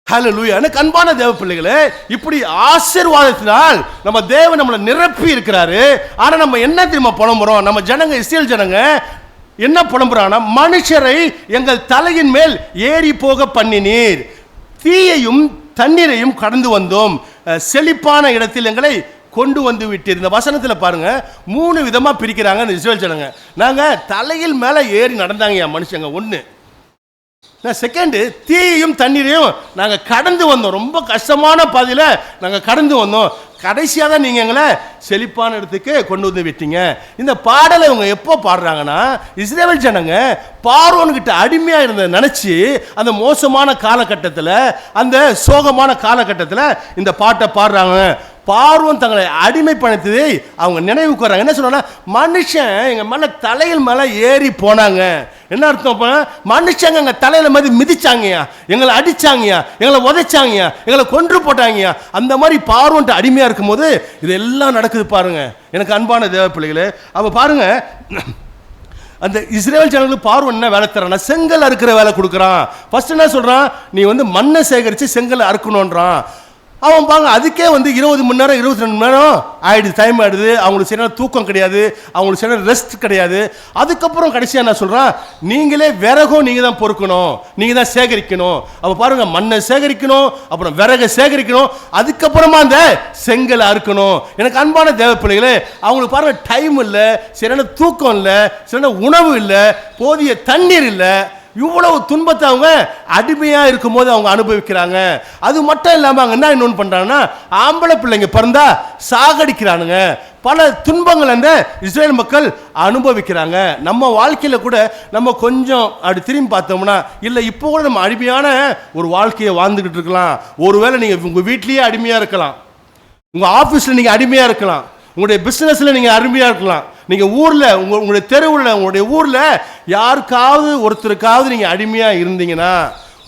ஹல்லேலூயா. எனக்கு அன்பான தேவ பிள்ளைகளே, இப்படி ஆசீர்வாதத்தினால் நம்ம தேவன் நம்மளை நிரப்பி இருக்கிறாரு. ஆனா நம்ம என்ன தெரியுமா புலம்புறோம்? நம்ம ஜனங்க, இஸ்ரேல் ஜனங்க என்ன புலம்புறாங்கன்னா, மனுஷரை எங்கள் தலையின் மேல் ஏறி போக பண்ணினீர், தீயையும் தண்ணீரையும் கடந்து வந்தோம், செழிப்பான இடத்தில் எங்களை கொண்டு வந்து விட்டீர். இந்த வசனத்தில் பாருங்க, 3 விதமா பிரிக்கிறாங்க இந்த இஸ்ரேல் ஜனங்க. நாங்க தலையில் மேல ஏறி நடந்தாங்க மனுஷங்க ஒண்ணு. செகண்ட், தீயையும் தண்ணீரையும் நாங்கள் கடந்து வந்தோம். ரொம்ப கஷ்டமான பாதையில் நாங்கள் கடந்து வந்தோம். கடைசியாக தான் நீங்கள் எங்களை செழிப்பான இடத்துக்கு கொண்டு வந்து விட்டீங்க. இந்த பாடலை இவங்க எப்போ பாடுறாங்கன்னா, இஸ்ரேல் ஜனங்க பார்வோன்கிட்ட அடிமையாக இருந்த நினச்சி அந்த மோசமான காலகட்டத்தில், அந்த சோகமான காலகட்டத்தில் இந்த பாட்டை பாடுறாங்க. பார்வோன் தங்களை அடிமைப்படுத்ததை அவங்க நினைவுக்கு வர்றாங்க. என்ன சொன்னா, மனுஷன் எங்க மேல தலையில் மேல ஏறி போனாங்க. என்ன அர்த்தம்? மனுஷங்க எங்க தலையில மாதிரி மிதிச்சாங்கயா, எங்களை அடிச்சாங்கயா, எங்களை உதைச்சாங்கயா, எங்களை கொன்று போட்டாங்கயா. அந்த மாதிரி பார்வோன்ட்டு அடிமையா இருக்கும் போது இதெல்லாம் நடக்குது பாருங்க. எனக்கு அன்பான தேவ பிள்ளைகளே, அப்ப பாருங்க, அந்த இஸ்ரேல் ஜனங்களுக்கு பார்வோன் என்ன வேலை தரானா, செங்கல் அறுக்கிற வேலை கொடுக்குறான். ஃபர்ஸ்ட் என்ன சொல்றான், நீ வந்து மண்ணை சேகரித்து செங்கல் அறுக்கணுன்றான். அவன் பாங்க, அதுக்கே வந்து 20 மணி நேரம் 22 மணி நேரம் ஆயிடுது, டைம் ஆயிடுது. அவங்களுக்கு சரியான தூக்கம் கிடையாது, அவங்களுக்கு சரியான ரெஸ்ட் கிடையாது. அதுக்கப்புறம் கடைசியாக என்ன சொல்றான், நீங்களே விறகும் நீங்க தான் பொறுக்கணும், நீங்க தான் சேகரிக்கணும். அப்போ பாருங்க, மண்ணை சேகரிக்கணும், அப்புறம் விறகை சேகரிக்கணும், அதுக்கப்புறமா அந்த செங்கலை அறுக்கணும். எனக்கு அன்பான தேவ பிள்ளைகளே, அவங்களுக்கு பாருங்க, டைம் இல்லை, சரியான தூக்கம் இல்லை, சரியான உணவு இல்லை, போதிய தண்ணீர் இல்லை. இவ்வளவு துன்பத்தை அவங்க அடிமையா இருக்கும் போது அவங்க அனுபவிக்கிறாங்க. அது மட்டும் இல்லாம அவங்க என்ன இன்னொன்று பண்றாங்கன்னா, ஆம்பளை பிள்ளைங்க பிறந்தா சாகடிக்கிறானுங்க. பல துன்பங்கள் அந்த இஸ்ரேல் மக்கள் அனுபவிக்கிறாங்க. நம்ம வாழ்க்கையில கூட நம்ம கொஞ்சம் அப்படி திரும்பி பார்த்தோம்னா, இல்லை இப்போ கூட நம்ம அடிமையான ஒரு வாழ்க்கையை வாழ்ந்துகிட்டு இருக்கலாம். ஒருவேளை நீங்க உங்க வீட்லயே அடிமையா இருக்கலாம், உங்க ஆபீஸ்ல நீங்க அடிமையா இருக்கலாம், உங்களுடைய பிசினஸ்ல நீங்க அருமையா இருக்கலாம், நீங்க ஊர்ல உங்களுடைய தெருவில் உங்களுடைய ஊர்ல யாருக்காவது ஒருத்தருக்காவது நீங்க அடிமையா இருந்தீங்கன்னா,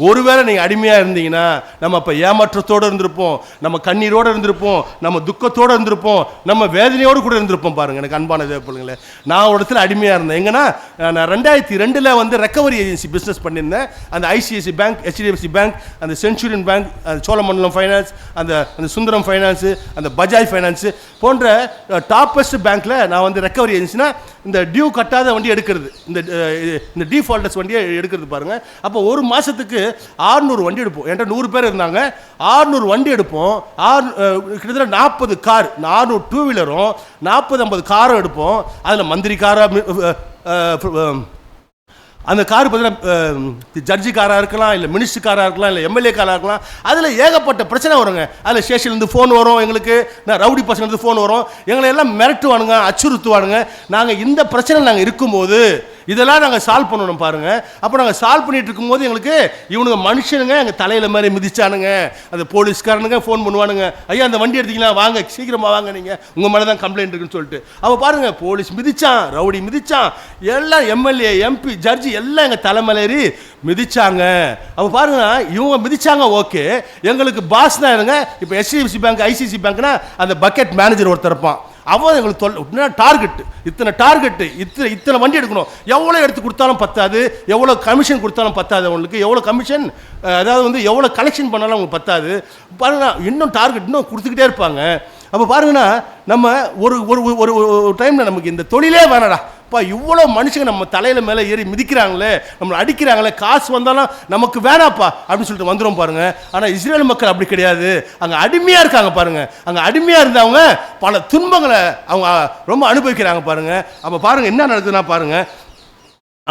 ஒருவேளை நீங்க அடிமையா இருந்தீங்கன்னா, நம்ம அப்ப ஏமாற்றத்தோடு இருந்திருப்போம், நம்ம கண்ணீரோடு இருந்திருப்போம், நம்ம துக்கத்தோடு இருந்திருப்போம், நம்ம வேதனையோடு கூட இருந்திருப்போம். பாருங்க, எனக்கு அன்பான தேவப்பிள்ளைங்களே, நான் ஒரு இடத்துல அடிமையா இருந்தேன். எங்கன்னா, நான் 2002 வந்து ரெக்கவரி ஏஜென்சி பிஸ்னஸ் பண்ணியிருந்தேன். அந்த ஐசிஐசி பேங்க், HDFC பேங்க், அந்த சென்ச்சுரியன் பேங்க், அந்த சோழமண்டலம் ஃபைனான்ஸ், அந்த சுந்தரம் ஃபைனான்ஸு, அந்த பஜாஜ் ஃபைனான்ஸு போன்ற டாப்பஸ்ட் பேங்க்ல நான் வந்து ரெக்கவரி ஏஜென்சினா இந்த டியூ கட்டாத வண்டி எடுக்கிறது, இந்த டிஃபால்டர்ஸ் வண்டியை எடுக்கிறது. பாருங்க, அப்போ ஒரு மாசத்துக்கு 600 வண்டி எடுப்போம். என்கிட்ட 100 பேர் இருந்தாங்க. 600 வண்டி எடுப்போம். கிட்டத்தட்ட 40 கார், 400 டூ வீலரும் 40-50 காரும் எடுப்போம். அதில் மந்திரி காரா, அந்த கார் பார்த்தீங்கன்னா ஜட்ஜி காராக இருக்கலாம், இல்லை மினிஸ்டர் காராக இருக்கலாம், இல்லை எம்எல்ஏ காராக இருக்கலாம். அதில் ஏகப்பட்ட பிரச்சனை வருங்க. அதில் ஸ்டேஷன்லேருந்து ஃபோன் வரும் எங்களுக்கு, ரவுடி பசங்க ஃபோன் வரும், எங்களை எல்லாம் மிரட்டுவானுங்க, அச்சுறுத்துவானுங்க. நாங்கள் இந்த பிரச்சனை நாங்கள் இருக்கும்போது இதெல்லாம் நாங்கள் சால்வ் பண்ணணும் பாருங்க. அப்போ நாங்கள் சால்வ் பண்ணிட்டு இருக்கும்போது எங்களுக்கு இவனுங்க மனுஷனுங்க எங்கள் தலையில் மாதிரி மிதிச்சானுங்க. அந்த போலீஸ்காரனுங்க ஃபோன் பண்ணுவானுங்க, ஐயா அந்த வண்டி எடுத்தீங்களா, வாங்க சீக்கிரமாக வாங்க, நீங்கள் உங்கள் மேலே தான் கம்ப்ளைண்ட் இருக்குன்னு சொல்லிட்டு. அப்போ பாருங்க, போலீஸ் மிதிச்சான், ரவுடி மிதிச்சான், எல்லாம் எம்எல்ஏ எம்பி ஜட்ஜி எல்லாம் எங்கள் தலைமலேறி மிதிச்சாங்க. அப்போ பாருங்க, இவங்க மிதிச்சாங்க, ஓகே. எங்களுக்கு பாஸ் தான் இருங்க. இப்போ HDFC பேங்க், ICICI பேங்க்னா அந்த பக்கெட் மேனேஜர் ஒருத்தர் இருப்பான். அவன் எங்களுக்கு டார்கெட், இத்தனை வண்டி எடுக்கணும், எவ்வளோ எடுத்து கொடுத்தாலும் பத்தாது, எவ்வளோ கமிஷன் கொடுத்தாலும் பத்தாது, அவங்களுக்கு எவ்வளோ கமிஷன், அதாவது வந்து எவ்வளோ கலெக்ஷன் பண்ணாலும் அவங்களுக்கு பத்தாது. பாருங்க, இன்னும் டார்கெட் இன்னும் கொடுத்துக்கிட்டே இருப்பாங்க. அப்போ பாருங்கன்னா, நம்ம ஒரு டைமில் நமக்கு இந்த தொழிலே வேணாடா, அப்பா இவ்வளோ மனுஷங்க நம்ம தலையில மேலே ஏறி மிதிக்கிறாங்களே, நம்மளை அடிக்கிறாங்களே, காசு வந்தாலும் நமக்கு வேணாப்பா அப்படின்னு சொல்லிட்டு வந்துடும் பாருங்க. ஆனால் இஸ்ரேல் மக்கள் அப்படி கிடையாது. அங்கே அடிமையா இருக்காங்க பாருங்க. அங்கே அடிமையா இருந்தவங்க பல துன்பங்களை அவங்க ரொம்ப அனுபவிக்கிறாங்க பாருங்க. அப்போ பாருங்க என்ன நடக்குதுன்னா பாருங்க,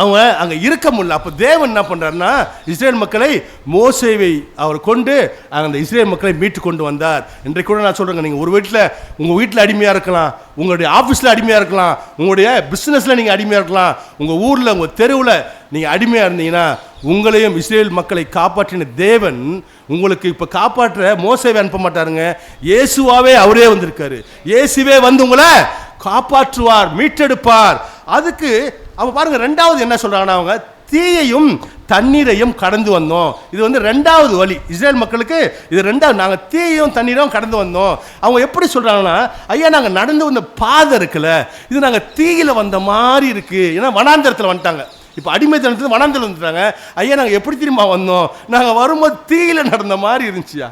அவங்க அங்கே இருக்க முடியல. அப்போ தேவன் என்ன பண்ணுறாருன்னா இஸ்ரேல் மக்களை மோசேவை அவர் கொண்டு அந்த இஸ்ரேல் மக்களை மீட்டு கொண்டு வந்தார். இன்றைக்கு கூட நான் சொல்கிறேங்க, நீங்கள் ஒரு வீட்டில் உங்கள் வீட்டில் அடிமையாக இருக்கலாம், உங்களுடைய ஆஃபீஸில் அடிமையாக இருக்கலாம், உங்களுடைய பிஸ்னஸில் நீங்கள் அடிமையாக இருக்கலாம், உங்கள் ஊரில் உங்கள் தெருவில் நீங்கள் அடிமையாக இருந்தீங்கன்னா உங்களையும் இஸ்ரேல் மக்களை காப்பாற்றின தேவன் உங்களுக்கு இப்போ காப்பாற்ற மோசேவை அனுப்ப மாட்டாருங்க. இயேசுவாவே அவரே வந்திருக்காரு. இயேசுவே வந்து உங்களை காப்பாற்றுவார், மீட்டெடுப்பார். அதுக்கு அப்போ பாருங்க ரெண்டாவது என்ன சொல்றாங்கன்னா, அவங்க தீயையும் தண்ணீரையும் கடந்து வந்தோம். இது வந்து ரெண்டாவது வழி இஸ்ரேல் மக்களுக்கு. இது ரெண்டாவது, நாங்கள் தீயையும் தண்ணீரையும் கடந்து வந்தோம். அவங்க எப்படி சொல்றாங்கன்னா, ஐயா நாங்கள் நடந்து வந்த பாதை இருக்குல்ல, இது நாங்கள் தீயில வந்த மாதிரி இருக்கு. ஏன்னா வனாந்தரத்தில் வந்துட்டாங்க. இப்போ அடிமைத்தனத்தில் வனாந்தரத்தில் வந்துட்டாங்க. ஐயா நாங்கள் எப்படி தெரியுமா வந்தோம், நாங்கள் வரும்போது தீயில நடந்த மாதிரி இருந்துச்சியா,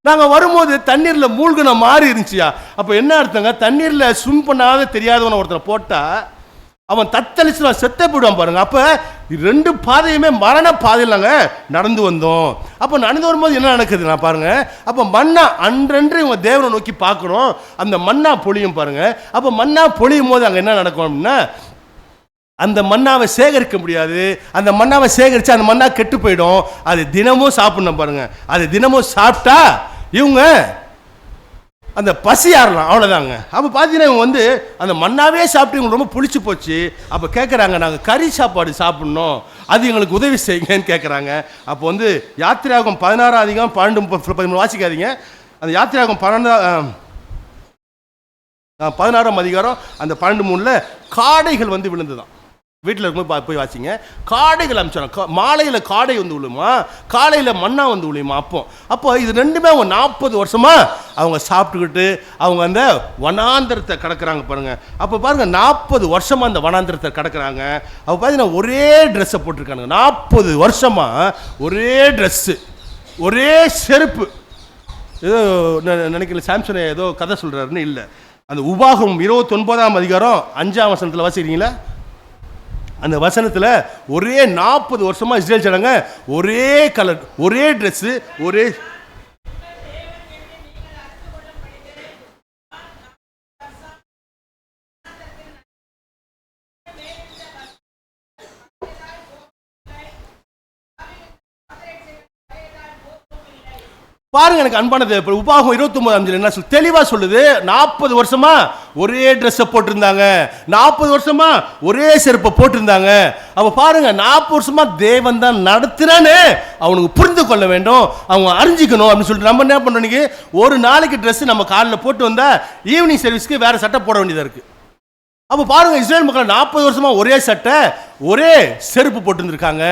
நாங்கள் வரும்போது தண்ணீரில் மூழ்கின மாதிரி இருந்துச்சியா. அப்போ என்ன அர்த்தங்க, தண்ணீரில் ஸ்விம் பண்ணாத தெரியாதவனை ஒருத்தனை போட்டால் அவன் தத்தளிச்சு செத்த போயிடுவான் பாருங்க. அப்போ ரெண்டு பாதையுமே மரண பாதையில் நாங்கள் நடந்து வந்தோம். அப்போ நடந்து வரும்போது என்ன நடக்குது நான் பாருங்க, அப்போ மண்ணா அன்றன்று இவங்க தேவனை நோக்கி பார்க்குறோம், அந்த மண்ணா பொழியும் பாருங்க. அப்போ மண்ணா பொழியும் போது அங்கே என்ன நடக்கும் அப்படின்னா, அந்த மண்ணாவை சேகரிக்க முடியாது. அந்த மண்ணாவை சேகரித்து அந்த மண்ணா கெட்டு போயிடும். அது தினமும் சாப்பிடணும் பாருங்க. அது தினமும் சாப்பிட்டா இவங்க அந்த பசி ஆறலாம், அவ்வளோதாங்க. அப்போ பார்த்தீங்கன்னா இவங்க வந்து அந்த மண்ணாவே சாப்பிட்டு இவங்க ரொம்ப புளிச்சு போச்சு. அப்போ கேட்குறாங்க, நாங்கள் கறி சாப்பாடு சாப்பிட்ணும், அது எங்களுக்கு உதவி செய்யுங்கன்னு கேட்குறாங்க. அப்போ வந்து யாத்திராகம் 16 அதிகம் 12 வாசிக்காதீங்க. அந்த யாத்திராகம் 16 அதிகாரம் அந்த 12:3 காடைகள் வந்து விழுந்துதான். வீட்டில் இருக்கும்போது போய் வாசிங்க. காடைகள் அமிச்சாங்க. மாலையில் காடை வந்து விழுமா, காலையில் மண்ணா வந்து விழுமா. அப்போ இது ரெண்டுமே அவங்க 40 வருஷமா அவங்க சாப்பிட்டுக்கிட்டு அவங்க அந்த வனாந்திரத்தை கடக்கிறாங்க பாருங்க. அப்போ பாருங்க 40 வருஷமா அந்த வனாந்திரத்தை கடக்கிறாங்க. அப்போ பார்த்தீங்கன்னா ஒரே ட்ரெஸ்ஸை போட்டிருக்காங்க. 40 வருஷமா ஒரே ட்ரெஸ்ஸு, ஒரே செருப்பு. ஏதோ நினைக்கல சாம்சனை ஏதோ கதை சொல்கிறாருன்னு இல்லை. அந்த உபாகம் 29 அதிகாரம் 5 வசனத்தில் வாசிக்கிறீங்களா, அந்த வசனத்தில் ஒரே 40 வருஷமா இஸ்ரேல் ஜனங்க ஒரே கலர், ஒரே ட்ரெஸ்ஸு, ஒரே பாருங்க. எனக்கு அன்பானது உபாகம் 29 என்ன சொல்லு தெளிவா சொல்லுது, 40 வருஷமா ஒரே ட்ரெஸ்ஸை போட்டிருந்தாங்க, 40 வருஷமா ஒரே செருப்பை போட்டிருந்தாங்க. அப்ப பாருங்க 40 வருஷமா தேவன் தான் நடத்துறானே அவனுக்கு புரிந்து கொள்ள வேண்டும், அவங்க அறிஞ்சிக்கணும் அப்படின்னு சொல்லிட்டு நம்ம என்ன பண்றோம், இன்னைக்கு ஒரு நாளைக்கு ட்ரெஸ் நம்ம காலில் போட்டு வந்தா ஈவினிங் சர்வீஸ்க்கு வேற சட்டை போட வேண்டியதா இருக்கு. அப்போ பாருங்க இஸ்ரேல் மக்கள் 40 வருஷமா ஒரே சட்டை ஒரே செருப்பு போட்டுருந்துருக்காங்க.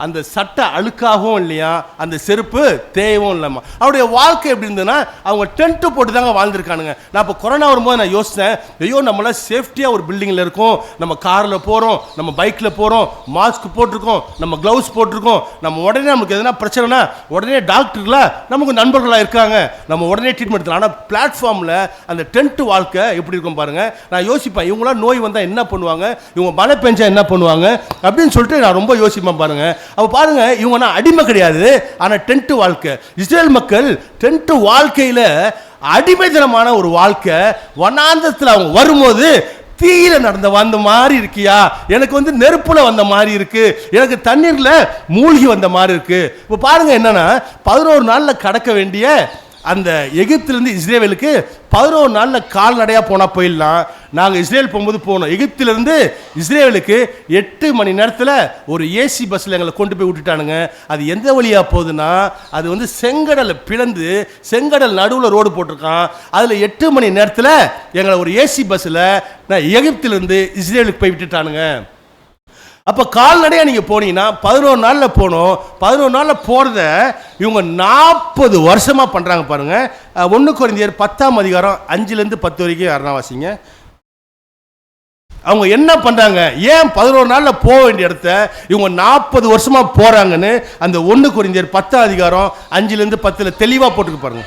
அந்த சட்டை அழுக்காகவும் இல்லையா, அந்த செருப்பு தேவையும் இல்லாமல் அவருடைய வாழ்க்கை எப்படி இருந்ததுன்னா அவங்க டென்ட்டு போட்டு தாங்க வாழ்ந்துருக்கானுங்க. நான் இப்போ கொரோனா வரும்போது நான் யோசித்தேன், ஐயோ நம்மளாம் சேஃப்டியாக ஒரு பில்டிங்கில் இருக்கோம், நம்ம காரில் போகிறோம், நம்ம பைக்கில் போகிறோம், மாஸ்க் போட்டிருக்கோம், நம்ம க்ளவுஸ் போட்டிருக்கோம், நம்ம உடனே நமக்கு எதனா பிரச்சனைனா உடனே டாக்டர்களாக நமக்கு நண்பர்களாக இருக்காங்க, நம்ம உடனே ட்ரீட்மெண்ட் எடுத்துக்கலாம். ஆனால் பிளாட்ஃபார்மில் அந்த டென்ட்டு வாழ்க்கை எப்படி இருக்கும் பாருங்கள். நான் யோசிப்பேன், இவங்களாம் நோய் வந்தால் என்ன பண்ணுவாங்க, இவங்க மழை பெஞ்சா என்ன பண்ணுவாங்க அப்படின்னு சொல்லிட்டு நான் ரொம்ப யோசிப்பேன் பாருங்கள். அப்போ பாருங்க இவங்க அடிமை கிடையாது, ஆனால் டென்ட் வாழ்க்கை. இஸ்ரேல் மக்கள் டென்ட் வாழ்க்கையில் அடிமைத்தனமான ஒரு வாழ்க்கை. வனாந்தரத்தில் அவங்க வரும்போது தீயில நடந்த வந்த மாதிரி இருக்கியா, எனக்கு வந்து நெருப்புல வந்த மாதிரி இருக்கு, எனக்கு தண்ணீர்ல மூழ்கி வந்த மாதிரி இருக்கு. இப்போ பாருங்க என்னன்னா 11 நாள்ல கடக்க வேண்டிய அந்த எகிப்திலிருந்து இஸ்ரேலுக்கு 11 நாளில் கால்நடையாக போனால் போயிடலாம். நாங்கள் இஸ்ரேல் போகும்போது போனோம், எகிப்திலிருந்து இஸ்ரேலுக்கு 8 மணி நேரத்தில் ஒரு ஏசி பஸ்ஸில் எங்களை கொண்டு போய் விட்டுட்டானுங்க. அது எந்த வழியாக போகுதுன்னா, அது வந்து செங்கடலை பிளந்து செங்கடல் நடுவில் ரோடு போட்டிருக்கான். அதில் 8 மணி நேரத்தில் எங்களை ஒரு ஏசி பஸ்ஸில் நான் எகிப்திலிருந்து இஸ்ரேலுக்கு போய் விட்டுட்டானுங்க. அப்போ கால்நடையாக நீங்கள் போனீங்கன்னா 11 நாளில் போகணும். 11 நாளில் போகிறத இவங்க 40 வருஷமாக பண்ணுறாங்க பாருங்கள். 1 கொரிந்தியர் 10 அதிகாரம் 5-10 வரைக்கும் யாருன்னா வாசிங்க. அவங்க என்ன பண்ணுறாங்க, ஏன் 11 நாளில் போக வேண்டிய இடத்த இவங்க 40 வருஷமாக போகிறாங்கன்னு அந்த 1 கொரிந்தியர் 10 அதிகாரம் 5-10 தெளிவாக போட்டுக்கு பாருங்க.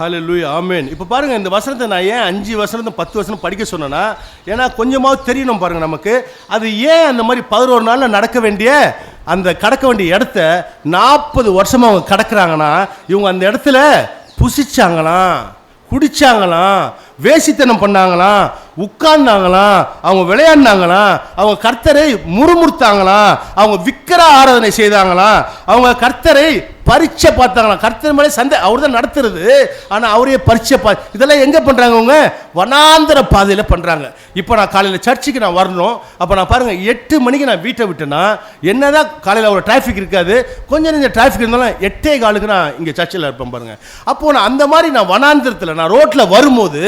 ஹல்லேலூயா, ஆமென். இப்போ பாருங்க, இந்த வசனத்தை நான் ஏன் 5 வசனம் 10 வசனம் படிக்க சொன்னேன்னா, ஏன்னா கொஞ்சமாவது தெரியணும் பாருங்க நமக்கு. அது ஏன் அந்த மாதிரி 11 நாளில் நடக்க வேண்டிய அந்த கடக்க வேண்டிய இடத்த 40 வருஷமா அவங்க கடக்கிறாங்கன்னா, இவங்க அந்த இடத்துல புசிச்சாங்களாம், குடிச்சாங்களாம், வேசித்தனம் பண்ணாங்களாம், உட்கார்ந்தாங்களாம், அவங்க விளையாடினாங்களாம், அவங்க கர்த்தரை முறுமுறுத்தாங்களாம், அவங்க விக்கிர ஆராதனை செய்தாங்களாம், அவங்க கர்த்தரை பரீட்சை பார்த்தாங்களாம். கர்த்தர் மேலே சந்தை அவர் தான் நடத்துறது, ஆனால் அவரே பரீட்சை இதெல்லாம் எங்கே பண்ணுறாங்க? அவங்க வனாந்தர பாதையில் பண்ணுறாங்க. இப்போ நான் காலையில் சர்ச்சுக்கு நான் வரணும். அப்போ நான் பாருங்கள் 8 மணிக்கு நான் வீட்டை விட்டேன்னா என்னதான் காலையில் அவ்வளோ டிராஃபிக் இருக்காது, கொஞ்சம் நெஞ்சம் டிராஃபிக் இருந்தாலும் 8:15 நான் இங்கே சர்ச்சில் இருப்பேன் பாருங்கள். அப்போது நான் அந்த மாதிரி நான் வனாந்திரத்தில் நான் ரோட்டில் வரும்போது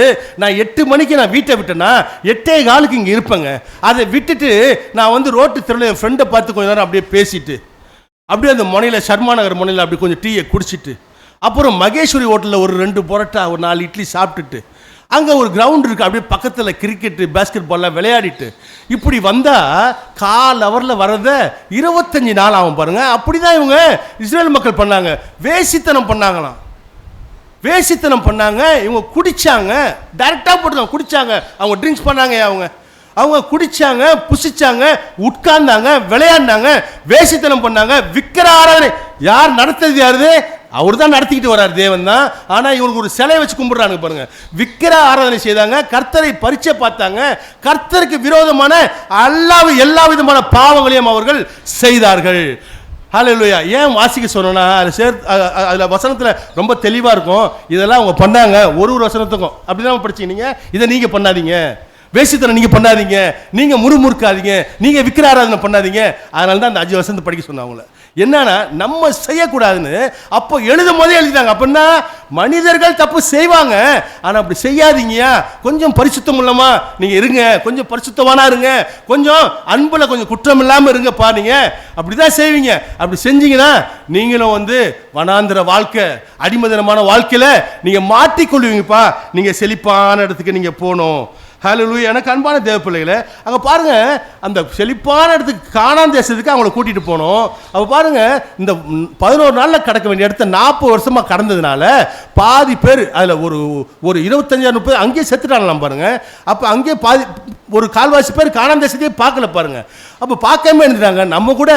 நான் 8 மணிக்கு நான் வீட்டை விட்டேன்னா 8:15 இங்கே இருப்பேங்க. அதை விட்டுட்டு நான் வந்து ரோட்டு தெருவில் என் ஃப்ரெண்டை பார்த்து கொஞ்ச நேரம் அப்படியே பேசிட்டு அப்படியே அந்த முனையில் சர்மா நகர் முனையில் அப்படி கொஞ்சம் டீயை குடிச்சிட்டு அப்புறம் மகேஸ்வரி ஹோட்டலில் ஒரு 2 பரோட்டா ஒரு 4 இட்லி சாப்பிட்டுட்டு அங்கே ஒரு கிரவுண்ட் இருக்குது, அப்படியே பக்கத்தில் கிரிக்கெட்டு பேஸ்கெட் பால்லாம் விளையாடிட்டு இப்படி வந்தால் 1/4 ஹவரில் வர்றதை 25 நாள் ஆகும் பாருங்கள். அப்படி தான் இவங்க இஸ்ரேல் மக்கள் பண்ணாங்க. வேசித்தனம் பண்ணாங்களாம், வேசித்தனம் பண்ணாங்க, இவங்க குடிச்சாங்க, டைரெக்டாக போட்டுருக்காங்க, குடிச்சாங்க, அவங்க ட்ரிங்க்ஸ் பண்ணாங்க, அவங்க குடிச்சாங்க, புசிச்சாங்க, உட்கார்ந்தாங்க, விளையாடினாங்க, வேசித்தனம் பண்ணாங்க, விக்கிர ஆராதனை. யார் நடத்துறது? யாருது? அவர் தான் நடத்திக்கிட்டு வர்றார், தேவன் தான். ஆனால் இவங்களுக்கு ஒரு சிலை வச்சு கும்பிடுறாங்க பாருங்க. விக்கிர ஆராதனை செய்தாங்க, கர்த்தரை பரீட்சை பார்த்தாங்க, கர்த்தருக்கு விரோதமான எல்லா விதமான பாவங்களையும் அவர்கள் செய்தார்கள். ஹல்லேலூயா. ஏன் வாசிக்க சொன்னா அதில் வசனத்தில் ரொம்ப தெளிவாக இருக்கும். இதெல்லாம் அவங்க பண்ணாங்க, ஒரு வசனத்துக்கும் அப்படிதான் படிச்சீங்க. இதை நீங்கள் பண்ணாதீங்க, வேசித்தனம் நீங்கள் பண்ணாதீங்க, நீங்கள் முறுமுறுக்காதீங்க, நீங்கள் விக்கிர ஆராதனை பண்ணாதீங்க. அதனால தான் அந்த 5 வசனத்தை படிக்க சொன்னாங்களே. என்னன்னா நம்ம செய்யக்கூடாதுன்னு அப்போ எழுதும் போதே எழுதிட்டாங்க. அப்படின்னா மனிதர்கள் தப்பு செய்வாங்க, ஆனால் அப்படி செய்யாதீங்கயா, கொஞ்சம் பரிசுத்தம் இல்லாமா நீங்கள் இருங்க, கொஞ்சம் பரிசுத்தவானா இருங்க, கொஞ்சம் அன்புல கொஞ்சம் குற்றம் இல்லாமல் இருங்கப்பா. நீங்கள் அப்படி தான் செய்வீங்க. அப்படி செஞ்சீங்கன்னா நீங்களும் வந்து வனாந்திர வாழ்க்கை, அடிமதனமான வாழ்க்கையில் நீங்கள் மாட்டிக்கொள்வீங்கப்பா. நீங்கள் செழிப்பான இடத்துக்கு நீங்கள் போகணும். ஹல்லேலூயா. எனக்கு அன்பான தேவ பிள்ளைகளே, அங்கே பாருங்க, அந்த செழிப்பான இடத்துக்கு கானான் தேசத்துக்கு அவங்கள கூட்டிகிட்டு போனோம். அப்போ பாருங்க, இந்த 11 நாளில் கடக்க வேண்டிய இடத்த 40 வருஷமாக கடந்ததுனால பாதி பேர் அதில் ஒரு 25-30 அங்கேயே செத்துட்டாங்களாம் பாருங்க. அப்போ அங்கேயே ஒரு 1/4 பேர் கானான் தேசத்தையே பார்க்கல பாருங்க. அப்போ பார்க்காம இருந்துட்டாங்க. நம்ம கூட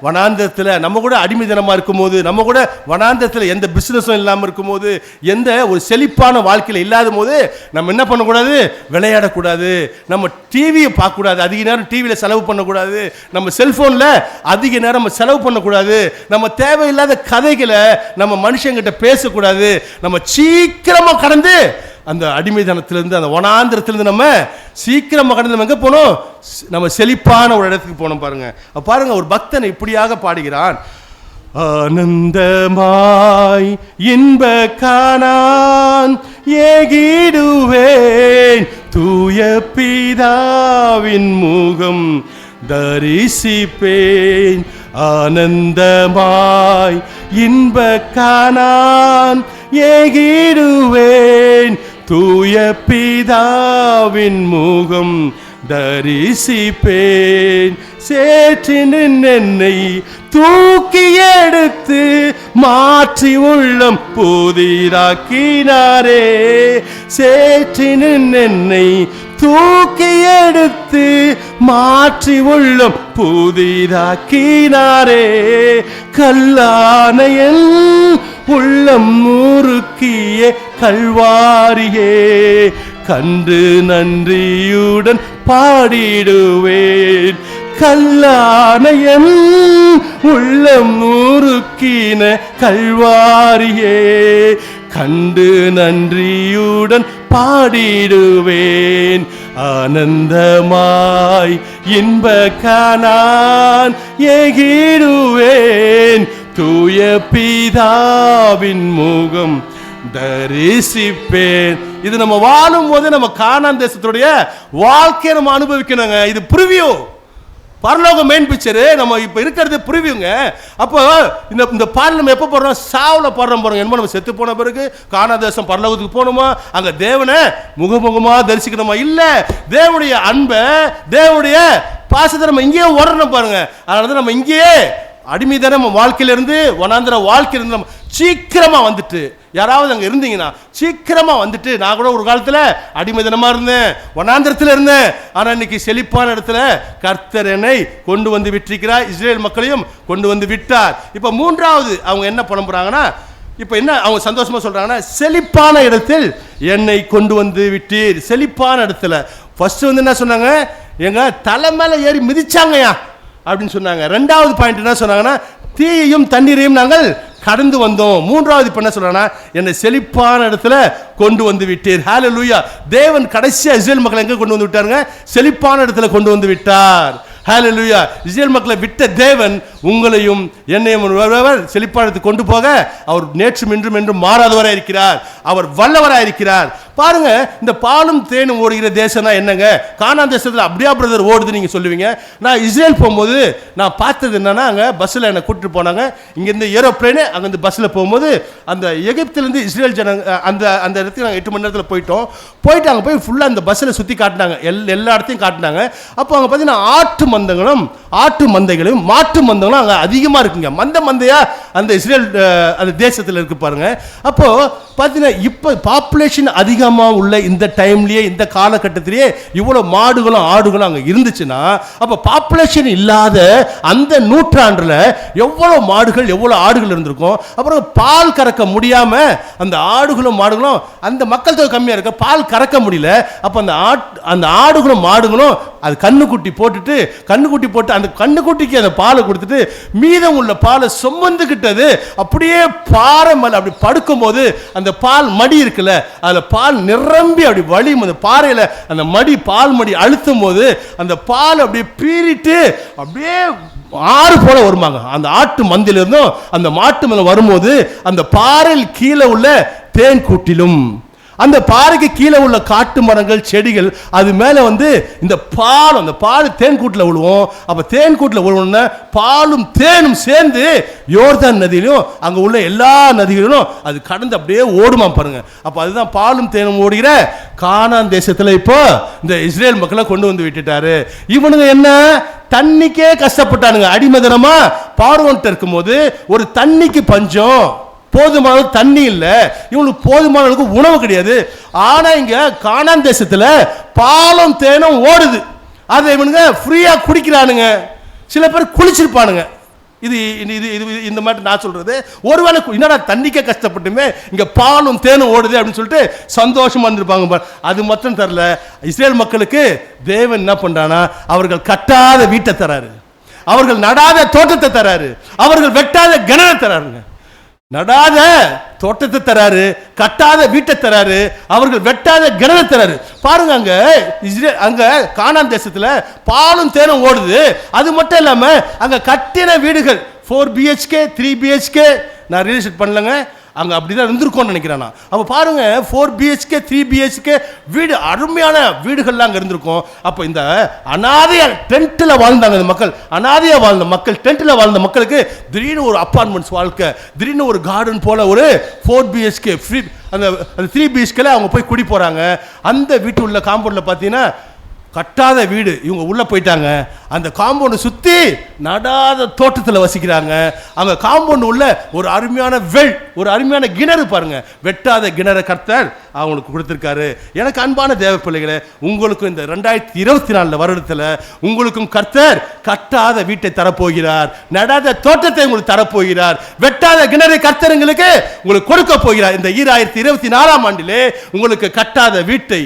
வனாந்தரத்தில், நம்ம கூட அடிமைத்தனமாக இருக்கும்போது, நம்ம கூட வனாந்தரத்தில் எந்த பிஸ்னஸும் இல்லாமல் இருக்கும்போது, எந்த ஒரு செழிப்பான வாழ்க்கையில் இல்லாத போது நம்ம என்ன பண்ணக்கூடாது? விளையாடக்கூடாது, நம்ம டிவியை பார்க்கக்கூடாது, அதிக நேரம் டிவியில் செலவு பண்ணக்கூடாது, நம்ம செல்ஃபோனில் அதிக நேரம் நம்ம செலவு பண்ணக்கூடாது, நம்ம தேவையில்லாத கதைகளை நம்ம மனுஷங்கிட்ட பேசக்கூடாது. நம்ம சீக்கிரமாக கடந்து அந்த அடிமைத்தனத்திலிருந்து, அந்த வனாந்திரத்திலிருந்து நம்ம சீக்கிரமாக கடந்து நம்ம எங்கே போனோம்? நம்ம செழிப்பான ஒரு இடத்துக்கு போனோம் பாருங்க. பாருங்க, ஒரு பக்தன் இப்படியாக பாடுகிறான். ஆனந்தமாய் இன்ப கானான் ஏகிடுவேன், தூய பிதாவின் முகம் தரிசிப்பேன். ஆனந்தமாய் இன்ப கானான் ஏகிடுவேன், தூய பிதாவின் முகம் தரிசிப்பேன். சேற்றின் என்னை தூக்கி எடுத்து மாற்றி உள்ளம் புதிதாக்கினாரே. சேற்றின் என்னை தூக்கி எடுத்து மாற்றி உள்ளம் புதிதாக்கினாரே. கல்லானையன் உள்ளம் முறுக்கிய கல்வாரியே, கண்டு நன்றியுடன் பாடிடுவேன். கல்லானையன் உள்ளம் முறுக்கின கல்வாரியே, கண்டு நன்றியுடன் பாடிடுவேன். ஆனந்தமாய் இன்ப கானான் ஏகிடுவேன், தூய பிதாவின் முகம் தரிசிப்பேன். இது நம்ம வாழும் போது நம்ம கானான் தேசத்துடைய வாழ்க்கையை நம்ம அனுபவிக்கணுங்க. இது ப்ரிவியூ, பரலோக மெயின் பிக்சரு. நம்ம இப்போ இருக்கிறது ப்ரிவியூங்க. அப்போ இந்த பாடல் நம்ம எப்போ போடுறோம்? சாவில் பாடுறோம் பாருங்க. என்ன நம்ம செத்து போன பிறகு கானான் தேசம் பரலோகத்துக்கு போகணுமா, அங்கே தேவனை முகமுகமாக தரிசிக்கணுமா? இல்லை, தேவனுடைய அன்பை, தேவனுடைய பாசத்தை நம்ம இங்கேயே ஓடணும் பாருங்க. அதனால தான் நம்ம இங்கேயே அடிமைதனம் வாழ்க்கையிலிருந்து வனாந்திர வாழ்க்கையிலிருந்து நம்ம சீக்கிரமா வந்துட்டு, யாராவது அங்கே இருந்தீங்கன்னா சீக்கிரமா வந்துட்டு, நான் கூட ஒரு காலத்தில் அடிமைதனமா இருந்தேன், வனாந்திரத்தில் இருந்தேன், ஆனால் இன்னைக்கு செழிப்பான இடத்துல கர்த்தர் என்னை கொண்டு வந்து விட்டிருக்கிறார், இஸ்ரேல் மக்களையும் கொண்டு வந்து விட்டார். இப்போ மூன்றாவது அவங்க என்ன பண்ண போறாங்கன்னா, இப்போ என்ன அவங்க சந்தோஷமா சொல்றாங்கன்னா, செழிப்பான இடத்தில் என்னை கொண்டு வந்து விட்டீர். செழிப்பான இடத்துல ஃபர்ஸ்ட் வந்து என்ன சொன்னாங்க, எங்க தலை மேல ஏறி மிதிச்சாங்கயா அப்படின்னு சொன்னாங்க. ரெண்டாவது பாயிண்ட் என்ன சொன்னாங்கன்னா, தீயையும் தண்ணீரையும் நாங்கள் கடந்து வந்தோம். மூன்றாவது இப்ப என்ன சொல்றாங்கன்னா, என்னை செழிப்பான இடத்துல கொண்டு வந்து விட்டீர். ஹல்லேலூயா. தேவன் கடைசியா இஸ்ரேல் மக்களை எங்க கொண்டு வந்து விட்டாருங்க? செழிப்பான இடத்துல கொண்டு வந்து விட்டார். ஹல்லேலூயா. இஸ்ரேல் மக்களை விட்ட தேவன் உங்களையும் என்னையும் செழிப்பானத்துக்கு கொண்டு போக அவர் நேற்றும் இன்றும் என்றும் மாறாதவராக இருக்கிறார். அவர் வல்லவராக இருக்கிறார். பாருங்க, இந்த பாலும் தேனும் ஓடுகிற தேசம்னா என்னங்க? கானான் தேசத்தில் அப்படியா பிரதர் ஓடுது நீங்க சொல்லுவீங்க. நான் இஸ்ரேல் போகும்போது நான் பார்த்தது என்னன்னா, அங்கே பஸ்ஸில் என்னை கூட்டிட்டு போனாங்க. இங்கேருந்து ஏரோப்ளேனு அங்கேருந்து பஸ்ஸில் போகும்போது அந்த எகிப்திலேருந்து இஸ்ரேல் ஜனங்க அந்த அந்த இடத்துக்கு நாங்கள் 8 மணி நேரத்தில் போயிட்டு அங்கே போய் ஃபுல்லாக அந்த பஸ்ஸில் சுற்றி காட்டினாங்க, எல்லா இடத்தையும் காட்டினாங்க. அப்போ அங்கே பார்த்தீங்கன்னா ஆட்டு மந்தைகளும் மாட்டு மந்தங்களும் அங்கே அதிகமாக இருக்குங்க. மந்தையா அந்த இஸ்ரேல் அந்த தேசத்தில் இருக்கு பாருங்க. அப்போ பார்த்தீங்கன்னா இப்போ பாப்புலேஷன் அதிகமாக உள்ள இந்த டைம்லேயே, இந்த காலகட்டத்திலேயே இவ்வளோ மாடுகளும் ஆடுகளும் அங்கே இருந்துச்சுன்னா, அப்போ பாப்புலேஷன் இல்லாத அந்த நூற்றாண்டில் எவ்வளோ மாடுகள் எவ்வளோ ஆடுகள் இருந்திருக்கும். அப்புறம் பால் கறக்க முடியாமல் அந்த ஆடுகளும் மாடுகளும், அந்த மக்கள் தொகை கம்மியாக இருக்க பால் கறக்க முடியல. அப்போ அந்த ஆடுகளும் மாடுகளும் அது கண்ணுக்குட்டி போட்டு அந்த கண்ணுக்குட்டிக்கு அந்த பாலை கொடுத்துட்டு மீதம் உள்ள பாலை சுமந்துக்கிட்டது அப்படியே பாறை மேல அப்படி படுக்கும் போது அந்த பால் மடி இருக்குல்ல, அதுல பால் நிரம்பி அப்படி வலியும். அந்த பாறையில அந்த பால் மடி அழுத்தும் போது அந்த பால் அப்படியே பீறிட்டு அப்படியே ஆறு போல வருமாங்க. அந்த ஆட்டு மந்தில இருந்தும் அந்த மாட்டு மந்தை வரும்போது அந்த பாறையில் கீழே உள்ள தேன் கூட்டிலும் அந்த பாறைக்கு கீழே உள்ள காட்டு மரங்கள் செடிகள் அது மேலே வந்து இந்த அந்த பால் தேன் கூட்டில் விழுவோம். அப்போ தேன் கூட்டில் விழுவோம்னா பாலும் தேனும் சேர்ந்து யோர்தான் நதியிலும் அங்கே உள்ள எல்லா நதிகளிலும் அது கடந்து அப்படியே ஓடுமா பாருங்க. அப்போ அதுதான் பாலும் தேனும் ஓடுகிற கானான் தேசத்தில் இப்போ இந்த இஸ்ரேல் மக்களை கொண்டு வந்து விட்டுட்டாரு. இவனுங்க என்ன தண்ணிக்கே கஷ்டப்பட்டானுங்க. அடிமதனமா பார்வோன்ட்ட இருக்கும்போது ஒரு தண்ணிக்கு பஞ்சம், போதுமான தண்ணி இல்லை, இவங்களுக்கு போதுமான உணவு கிடையாது. ஆனா இங்க கானான் தேசத்துல பாலும் தேனும் ஓடுது, அதை இவனுங்க ஃப்ரீயா குடிக்கிறானுங்க. சில பேர் குளிச்சிருப்பானுங்க. இது இந்த மாதிரி நான் சொல்றது, ஒருவேளை என்னடா தண்ணிக்கே கஷ்டப்பட்டுமே இங்க பாலும் தேனும் ஓடுது அப்படின்னு சொல்லிட்டு சந்தோஷமா இருந்திருப்பாங்க. அது மட்டும் தரல, இஸ்ரேல் மக்களுக்கு தேவன் என்ன பண்றானா, அவர்கள் கட்டாத வீட்டை தராரு, அவர்கள் நடாத தோட்டத்தை தராரு, அவர்கள் வெட்டாத கிணறை தராருங்க. நடாத தோட்டத்தை தராரு, கட்டாத வீட்டை தராரு, அவர்கள் வெட்டாத கிணறு தராரு. பாருங்க, அங்க கானான் தேசத்துல பாலும் தேனும் ஓடுது. அது மட்டும் இல்லாம அங்க கட்டின வீடுகள் 4 BHK 3 BHK நான் ரியலைஸ் பண்ணலங்க, அங்கே அப்படிதான் இருந்திருக்கோன்னு நினைக்கிறேன் நான். அப்போ பாருங்க 4 BHK 3 BHK வீடு, அருமையான வீடுகள்லாம் அங்கே இருந்திருக்கும். அப்போ இந்த அனாதையா டென்ட்டில் வாழ்ந்தாங்க இந்த மக்கள், அனாதையா வாழ்ந்த மக்கள், டென்ட்டில் வாழ்ந்த மக்களுக்கு திடீர்னு ஒரு அப்பார்ட்மெண்ட்ஸ் வாழ்க்கை, திடீர்னு ஒரு கார்டன் போல ஒரு 4 BHK அந்த 3 BHKல அவங்க போய் குடி போகிறாங்க. அந்த வீட்டு உள்ள காம்பவுண்டில் பார்த்தீங்கன்னா கட்டாத வீடு, இவங்க உள்ள போயிட்டாங்க. அந்த காம்பவுண்டை சுற்றி நடாத தோட்டத்தில் வசிக்கிறாங்க. அங்கே காம்பவுண்டு உள்ள ஒரு அருமையான கிணறு பாருங்க, வெட்டாத கிணறு கர்த்தர் அவங்களுக்கு கொடுத்துருக்காரு. எனக்கு அன்பான தேவ பிள்ளைகளே, உங்களுக்கும் இந்த 2024 வருடத்தில் உங்களுக்கும் கர்த்தர் கட்டாத வீட்டை தரப்போகிறார், நடாத தோட்டத்தை உங்களுக்கு தரப்போகிறார், வெட்டாத கிணறு கர்த்தர் உங்களுக்கு கொடுக்க போகிறார். இந்த 2024 ஆண்டிலே உங்களுக்கு கட்டாத வீட்டை,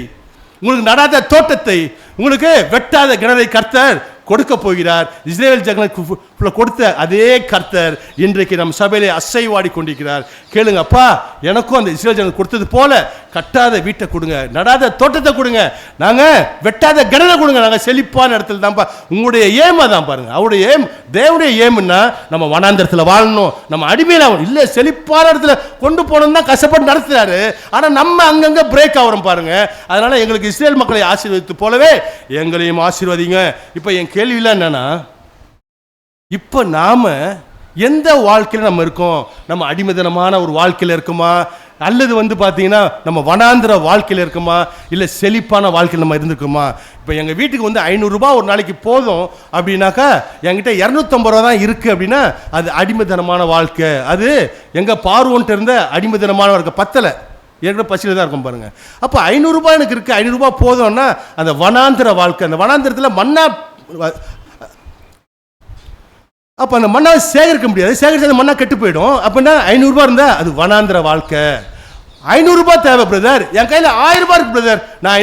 உங்களுக்கு நடாத தோட்டத்தை, உங்களுக்கு வெட்டாத கிணறை கர்த்தர் கொடுக்க போகிறார். இஸ்ரேல் ஜனங்களுக்கு கொடுத்த அதே கர்த்தர் இன்றைக்கு நம் சபையிலே அசைவாடி கொண்டிருக்கிறார். கேளுங்க, அப்பா எனக்கும் அந்த இஸ்ரேல் ஜனங்களுக்கு கொடுத்தது போல கட்டாத வீட்டை கொடுங்க, நடாத தோட்டத்தை கொடுங்க, நாங்க வெட்டாத கிணறை கொடுங்க, நாங்க செழிப்பான இடத்துல தான்ப்பா. உங்களுடைய ஏமா தான் பாருங்க, அவருடைய ஏம், தேவனுடைய ஏம்னா நம்ம வனாந்தரத்தில் வாழணும், நம்ம அடிமையில இல்ல செழிப்பான இடத்துல கொண்டு போகணும் தான் கஷ்டப்பட்டு நடத்துறாரு. ஆனா நம்ம அங்கங்க பிரேக் ஆகிறோம் பாருங்க. அதனால எங்களுக்கு இஸ்ரேல் மக்களை ஆசீர்வதித்து போலவே எங்களையும் ஆசீர்வதிங்க. இப்ப என் கேள்வியெல்லாம் என்னன்னா, இப்ப நாம எந்த வாழ்க்கையில நம்ம இருக்கோம்? நம்ம அடிமைதனமான ஒரு வாழ்க்கையில இருக்குமா, அல்லது வந்து பார்த்தீங்கன்னா நம்ம வனாந்திர வாழ்க்கையில் இருக்குமா, இல்லை செழிப்பான வாழ்க்கையில் நம்ம இருந்திருக்குமா? இப்போ எங்கள் வீட்டுக்கு வந்து 500 ரூபாய் ஒரு நாளைக்கு போதும் அப்படின்னாக்கா, என்கிட்ட 250 ரூபா தான் இருக்குது அப்படின்னா அது அடிமைத்தனமான வாழ்க்கை. அது எங்கள் பார்வோன்ட்டு இருந்த அடிமைத்தனமான வாழ்க்கை, பத்தலை, ஏற்கனவே பசியில் தான் இருக்கும் பாருங்கள். அப்போ 500 ரூபாய் எனக்கு இருக்குது, 500 ரூபாய் போதும்னா அந்த வனாந்திர வாழ்க்கை. அந்த வனாந்திரத்தில் மண்ணா, அப்போ அந்த மண்ணாவை சேகரிக்க முடியாது, சேகரிச்சு அந்த மண்ணா கெட்டு போயிடும். அப்படின்னா 500 ரூபாய் இருந்தால் அது வனாந்திர வாழ்க்கை. 500 ரூபாய் தேவை பிரதர், என் கையில் 1000 ரூபாய் இருக்கு பிரதர், நான்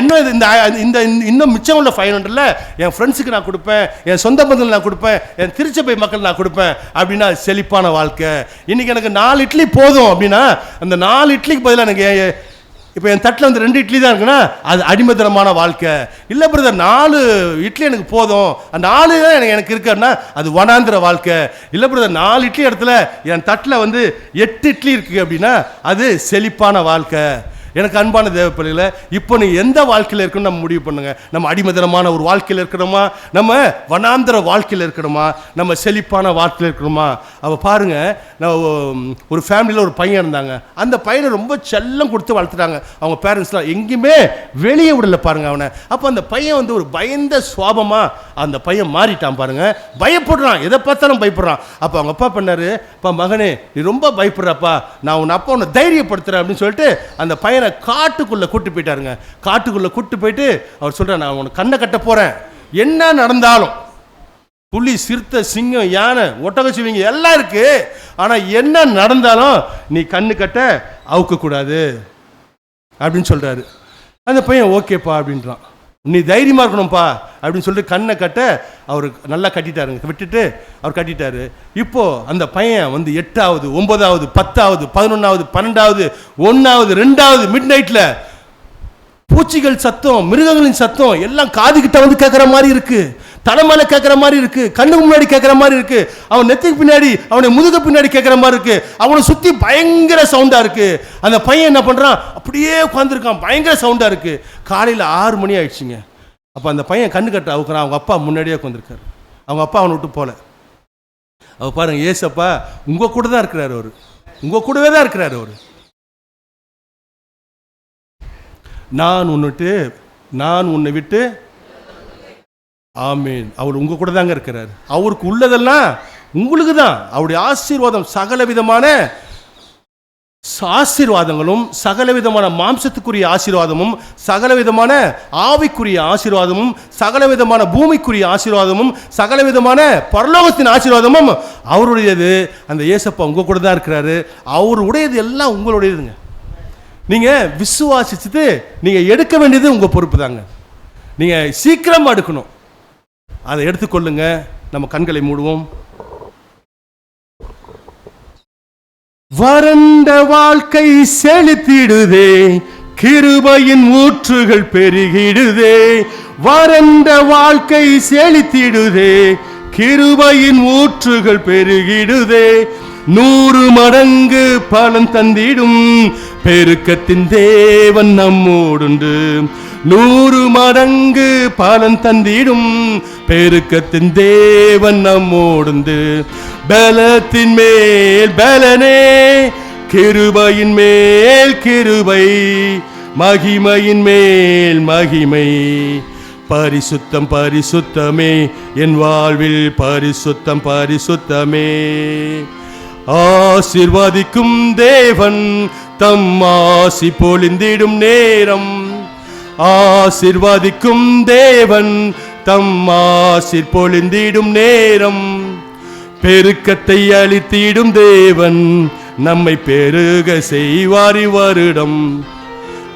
இன்னும் மிச்சம் உள்ள 500ல் என் ஃப்ரெண்ட்ஸுக்கு நான் கொடுப்பேன், என் சொந்த பந்தங்கள் நான் கொடுப்பேன், என் திருச்சபை மக்கள் நான் கொடுப்பேன் அப்படின்னா செழிப்பான வாழ்க்கை. இன்னைக்கு எனக்கு 4 இட்லி போதும் அப்படின்னா அந்த 4 இட்லிக்கு பதிலாக எனக்கு இப்போ என் தட்டில் வந்து 2 இட்லி தான் இருக்குன்னா அது அடிமைத்தனமான வாழ்க்கை. இல்லை பிரதர் 4 இட்லி எனக்கு போதும், அந்த 4 தான் எனக்கு இருக்குன்னா அது வனாந்திர வாழ்க்கை. இல்லை பிரதர் 4 இட்லி இடத்துல என் தட்டில் வந்து 8 இட்லி இருக்குது அப்படின்னா அது செழிப்பான வாழ்க்கை. எனக்கு அன்பான தேவ பிள்ளைகளே, இப்போ நீ எந்த வாழ்க்கையில் இருக்கணும் நம்ம முடிவு பண்ணுங்க. நம்ம அடிமைத்தனமான ஒரு வாழ்க்கையில் இருக்கணுமா, நம்ம வனாந்திர வாழ்க்கையில் இருக்கணுமா, நம்ம செழிப்பான வாழ்க்கையில் இருக்கணுமா? அவ பாருங்க, ஒரு ஃபேமிலியில் ஒரு பையன் இருந்தாங்க. அந்த பையனை ரொம்ப செல்லம் கொடுத்து வளர்த்துட்டாங்க அவங்க பேரண்ட்ஸ்லாம், எங்கேயுமே வெளியே விடல பாருங்க அவனை. அப்போ அந்த பையன் வந்து ஒரு பயந்த சுவாபமா அந்த பையன் மாறிட்டான் பாருங்க, பயப்படுறான், எதை பார்த்தாலும் பயப்படுறான். அப்போ அவங்க அப்பா பண்ணாரு, அப்பா மகனே நீ ரொம்ப பயப்படுறப்பா, நான் உன் அப்பா உன்னை தைரியப்படுத்துறேன் அப்படின்னு சொல்லிட்டு அந்த பையனை காட்டுக்குள்ள கூட்டு போயிட்டாருங்க. காட்டுக்குள்ள கூட்டு போயிட்டு அவர் சொல்றார், நான் உனக்கு கண்ணை கட்ட போறேன், என்ன நடந்தாலும், புலி, சிறுத்தை, சிங்கம், யானை, ஒட்டகச்சிவிங்க எல்லாம் இருக்கு, ஆனா என்ன நடந்தாலும் நீ கண்ணு கட்ட அவுக்க கூடாது அப்படின்னு சொல்றாரு. அந்த பையன் ஓகேப்பா அப்படின்றான், நீ தைரியமா இருக்கணும்ப்பா அப்படின்னு சொல்லிட்டு கண்ணை கட்ட அவர் நல்லா கட்டிட்டாருங்க, விட்டுட்டு அவர் கட்டிட்டாரு. இப்போ அந்த பையன் வந்து 8வது 9வது 10வது 11வது 12வது 1வது 2வது மிட் நைட்ல பூச்சிகள் சத்தம், மிருகங்களின் சத்தம் எல்லாம் காதுகிட்ட வந்து கேட்குற மாதிரி இருக்கு, தலைமையில கேட்குற மாதிரி இருக்கு, கண்ணுக்கு முன்னாடி கேட்குற மாதிரி இருக்கு, அவன் நெத்திக்கு பின்னாடி, அவனை முதுகு பின்னாடி கேட்குற மாதிரி இருக்கு, அவனை சுற்றி பயங்கர சவுண்டா இருக்கு. அந்த பையன் என்ன பண்றான், அப்படியே உட்காந்துருக்கான், பயங்கர சவுண்டா இருக்கு. காலையில் 6 மணி ஆயிடுச்சுங்க. அப்போ அந்த பையன் கண்ணு கட்ட அவுக்குறான், அவங்க அப்பா முன்னாடியே உட்காந்துருக்காரு. அவங்க அப்பா அவனை விட்டு போல. அவ பாருங்க, ஏசப்பா உங்க கூட தான் இருக்கிறாரு, அவரு உங்க கூடவே தான் இருக்கிறாரு. அவரு நான் உன்னை விட்டு, ஆமீன், அவர் உங்க கூட தாங்க இருக்கிறார். அவருக்கு உள்ளதெல்லாம் உங்களுக்கு தான். அவருடைய ஆசீர்வாதம் சகல விதமான ஆசீர்வாதங்களும், சகல விதமான மாம்சத்துக்குரிய ஆசீர்வாதமும், சகல விதமான ஆவிக்குரிய ஆசீர்வாதமும், சகல விதமான பூமிக்குரிய ஆசீர்வாதமும், சகல விதமான பரலோகத்தின் ஆசீர்வாதமும் அவருடையது. அந்த ஏசப்பா உங்க கூட தான் இருக்கிறாரு. அவருடையது எல்லாம் உங்களுடையதுங்க. நீங்க விசுவாசிச்சுட்டு நீங்க எடுக்க வேண்டியது உங்க பொறுப்பு தாங்க. நீங்க சீக்கிரமா எடுக்கணும், அதை எடுத்துக்கொள்ளுங்க. நம்ம கண்களை மூடுவோம். வறண்ட வாழ்க்கை செழித்திடுதே, கிருபையின் ஊற்றுகள் பெருகிடுதே. வறண்ட வாழ்க்கை செழித்திடுதே, கிருபையின் ஊற்றுகள் பெருகிடுதே. 100 மடங்கு பலன் தந்திடும் பெருக்கத்தின் தேவன் நம்மோடுண்டு. 100 மடங்கு பலன் தந்திடும் பெருக்கத்தின் தேவன் நம்மோடுந்து. பலத்தின் மேல் பலனே, கிருபையின் மேல் கிருபை, மகிமையின் மேல் மகிமை. பரிசுத்தம் பரிசுத்தமே, என் வாழ்வில் பரிசுத்தம் பரிசுத்தமே. ஆசீர்வதிக்கும் தேவன் தம் ஆசி பொழிந்திடும் நேரம். ஆசீர்வதிக்கும் தேவன் தம் ஆசி பொழிந்திடும் நேரம். பெருக்கத்தை அளித்திடும் தேவன் நம்மை பெருக செய்வாரி வருடம்.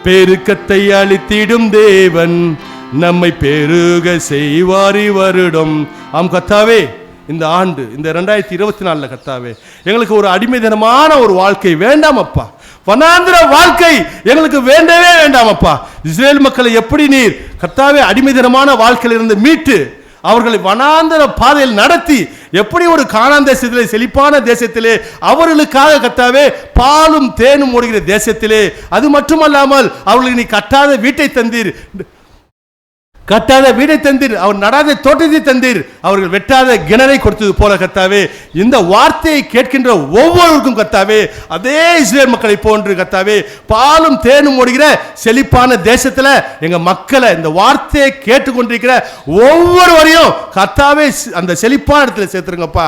பெருக்கத்தை அளித்திடும் தேவன் நம்மை பெருக செய்வாரி வருடம். ஆம் கர்த்தாவே, இந்த ஆண்டு, இந்த 2024 கர்த்தாவே, எங்களுக்கு ஒரு அடிமைத்தனமான ஒரு வாழ்க்கை வேண்டாம் அப்பா. வனாந்திர வாழ்க்கை எங்களுக்கு வேண்டவே வேண்டாம் அப்பா. இஸ்ரேல் மக்களை எப்படி நீர் கர்த்தாவே அடிமைத்தனமான வாழ்க்கையிலிருந்து மீட்டு அவர்களை வனாந்திர பாதையில் நடத்தி, எப்படி ஒரு கானான் தேசத்திலே, செழிப்பான தேசத்திலே, அவர்களுக்காக கர்த்தாவே பாலும் தேனும் ஓடுகிற தேசத்திலே, அது மட்டுமல்லாமல் அவர்களுக்கு நீ கட்டாத வீட்டை தந்தீர். கட்டாத வீடை தந்தீர், அவர் நடாத தோட்டத்தை தந்தீர், அவர்கள் வெட்டாத கிணறை கொடுத்தது போல கர்த்தாவே, இந்த வார்த்தையை கேட்கின்ற ஒவ்வொருவருக்கும் கர்த்தாவே, அதே இஸ்ரேல் மக்களை போன்று கர்த்தாவே, பாலும் தேனும் ஓடுகிற செழிப்பான தேசத்துல எங்க மக்களை இந்த வார்த்தையை கேட்டுக்கொண்டிருக்கிற ஒவ்வொருவரையும் கர்த்தாவே அந்த செழிப்பான இடத்துல சேர்த்துருங்கப்பா.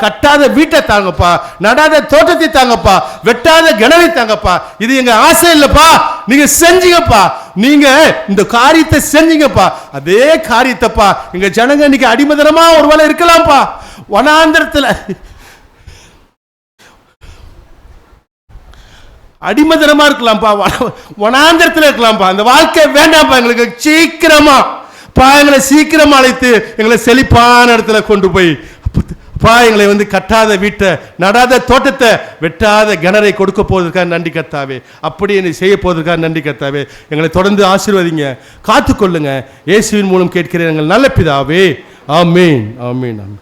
கட்டாத வீட்டை தாங்கப்பா, நடாத தோட்டத்தை தாங்கப்பா, வெட்டாத கிணறை தாங்கப்பா. இது எங்க ஆசை இல்லப்பா, நீங்க செஞ்சீங்கப்பா, நீங்க இந்த காரியத்தை செஞ்சீங்கப்பா. அதே காரியத்தைப்பா எங்க ஜனங்க இன்னைக்கு அடிமதனமா ஒருவேளை இருக்கலாம்ப்பா, வனாந்திரத்துல அடிமதனமா இருக்கலாம்ப்பா, வனாந்திரத்துல இருக்கலாம்ப்பா. அந்த வாழ்க்கை வேண்டாம்ப்பா எங்களுக்கு. சீக்கிரமா எங்களை சீக்கிரமா அழைத்து எங்களை செழிப்பான இடத்துல கொண்டு போய் எங்களை கட்டாத வீட்டை, நடாத தோட்டத்தை, வெட்டாத கிணறை கொடுக்க போவதற்காக நன்றி கர்த்தாவே. அப்படி என்னை செய்ய போவதற்காக நன்றி கர்த்தாவே. எங்களை தொடர்ந்து ஆசீர்வதிங்க, காத்துக்கொள்ளுங்க. இயேசுவின் மூலம் கேட்கிறேன் எங்கள் நல்ல பிதாவே. ஆமென், ஆமென், ஆமென்.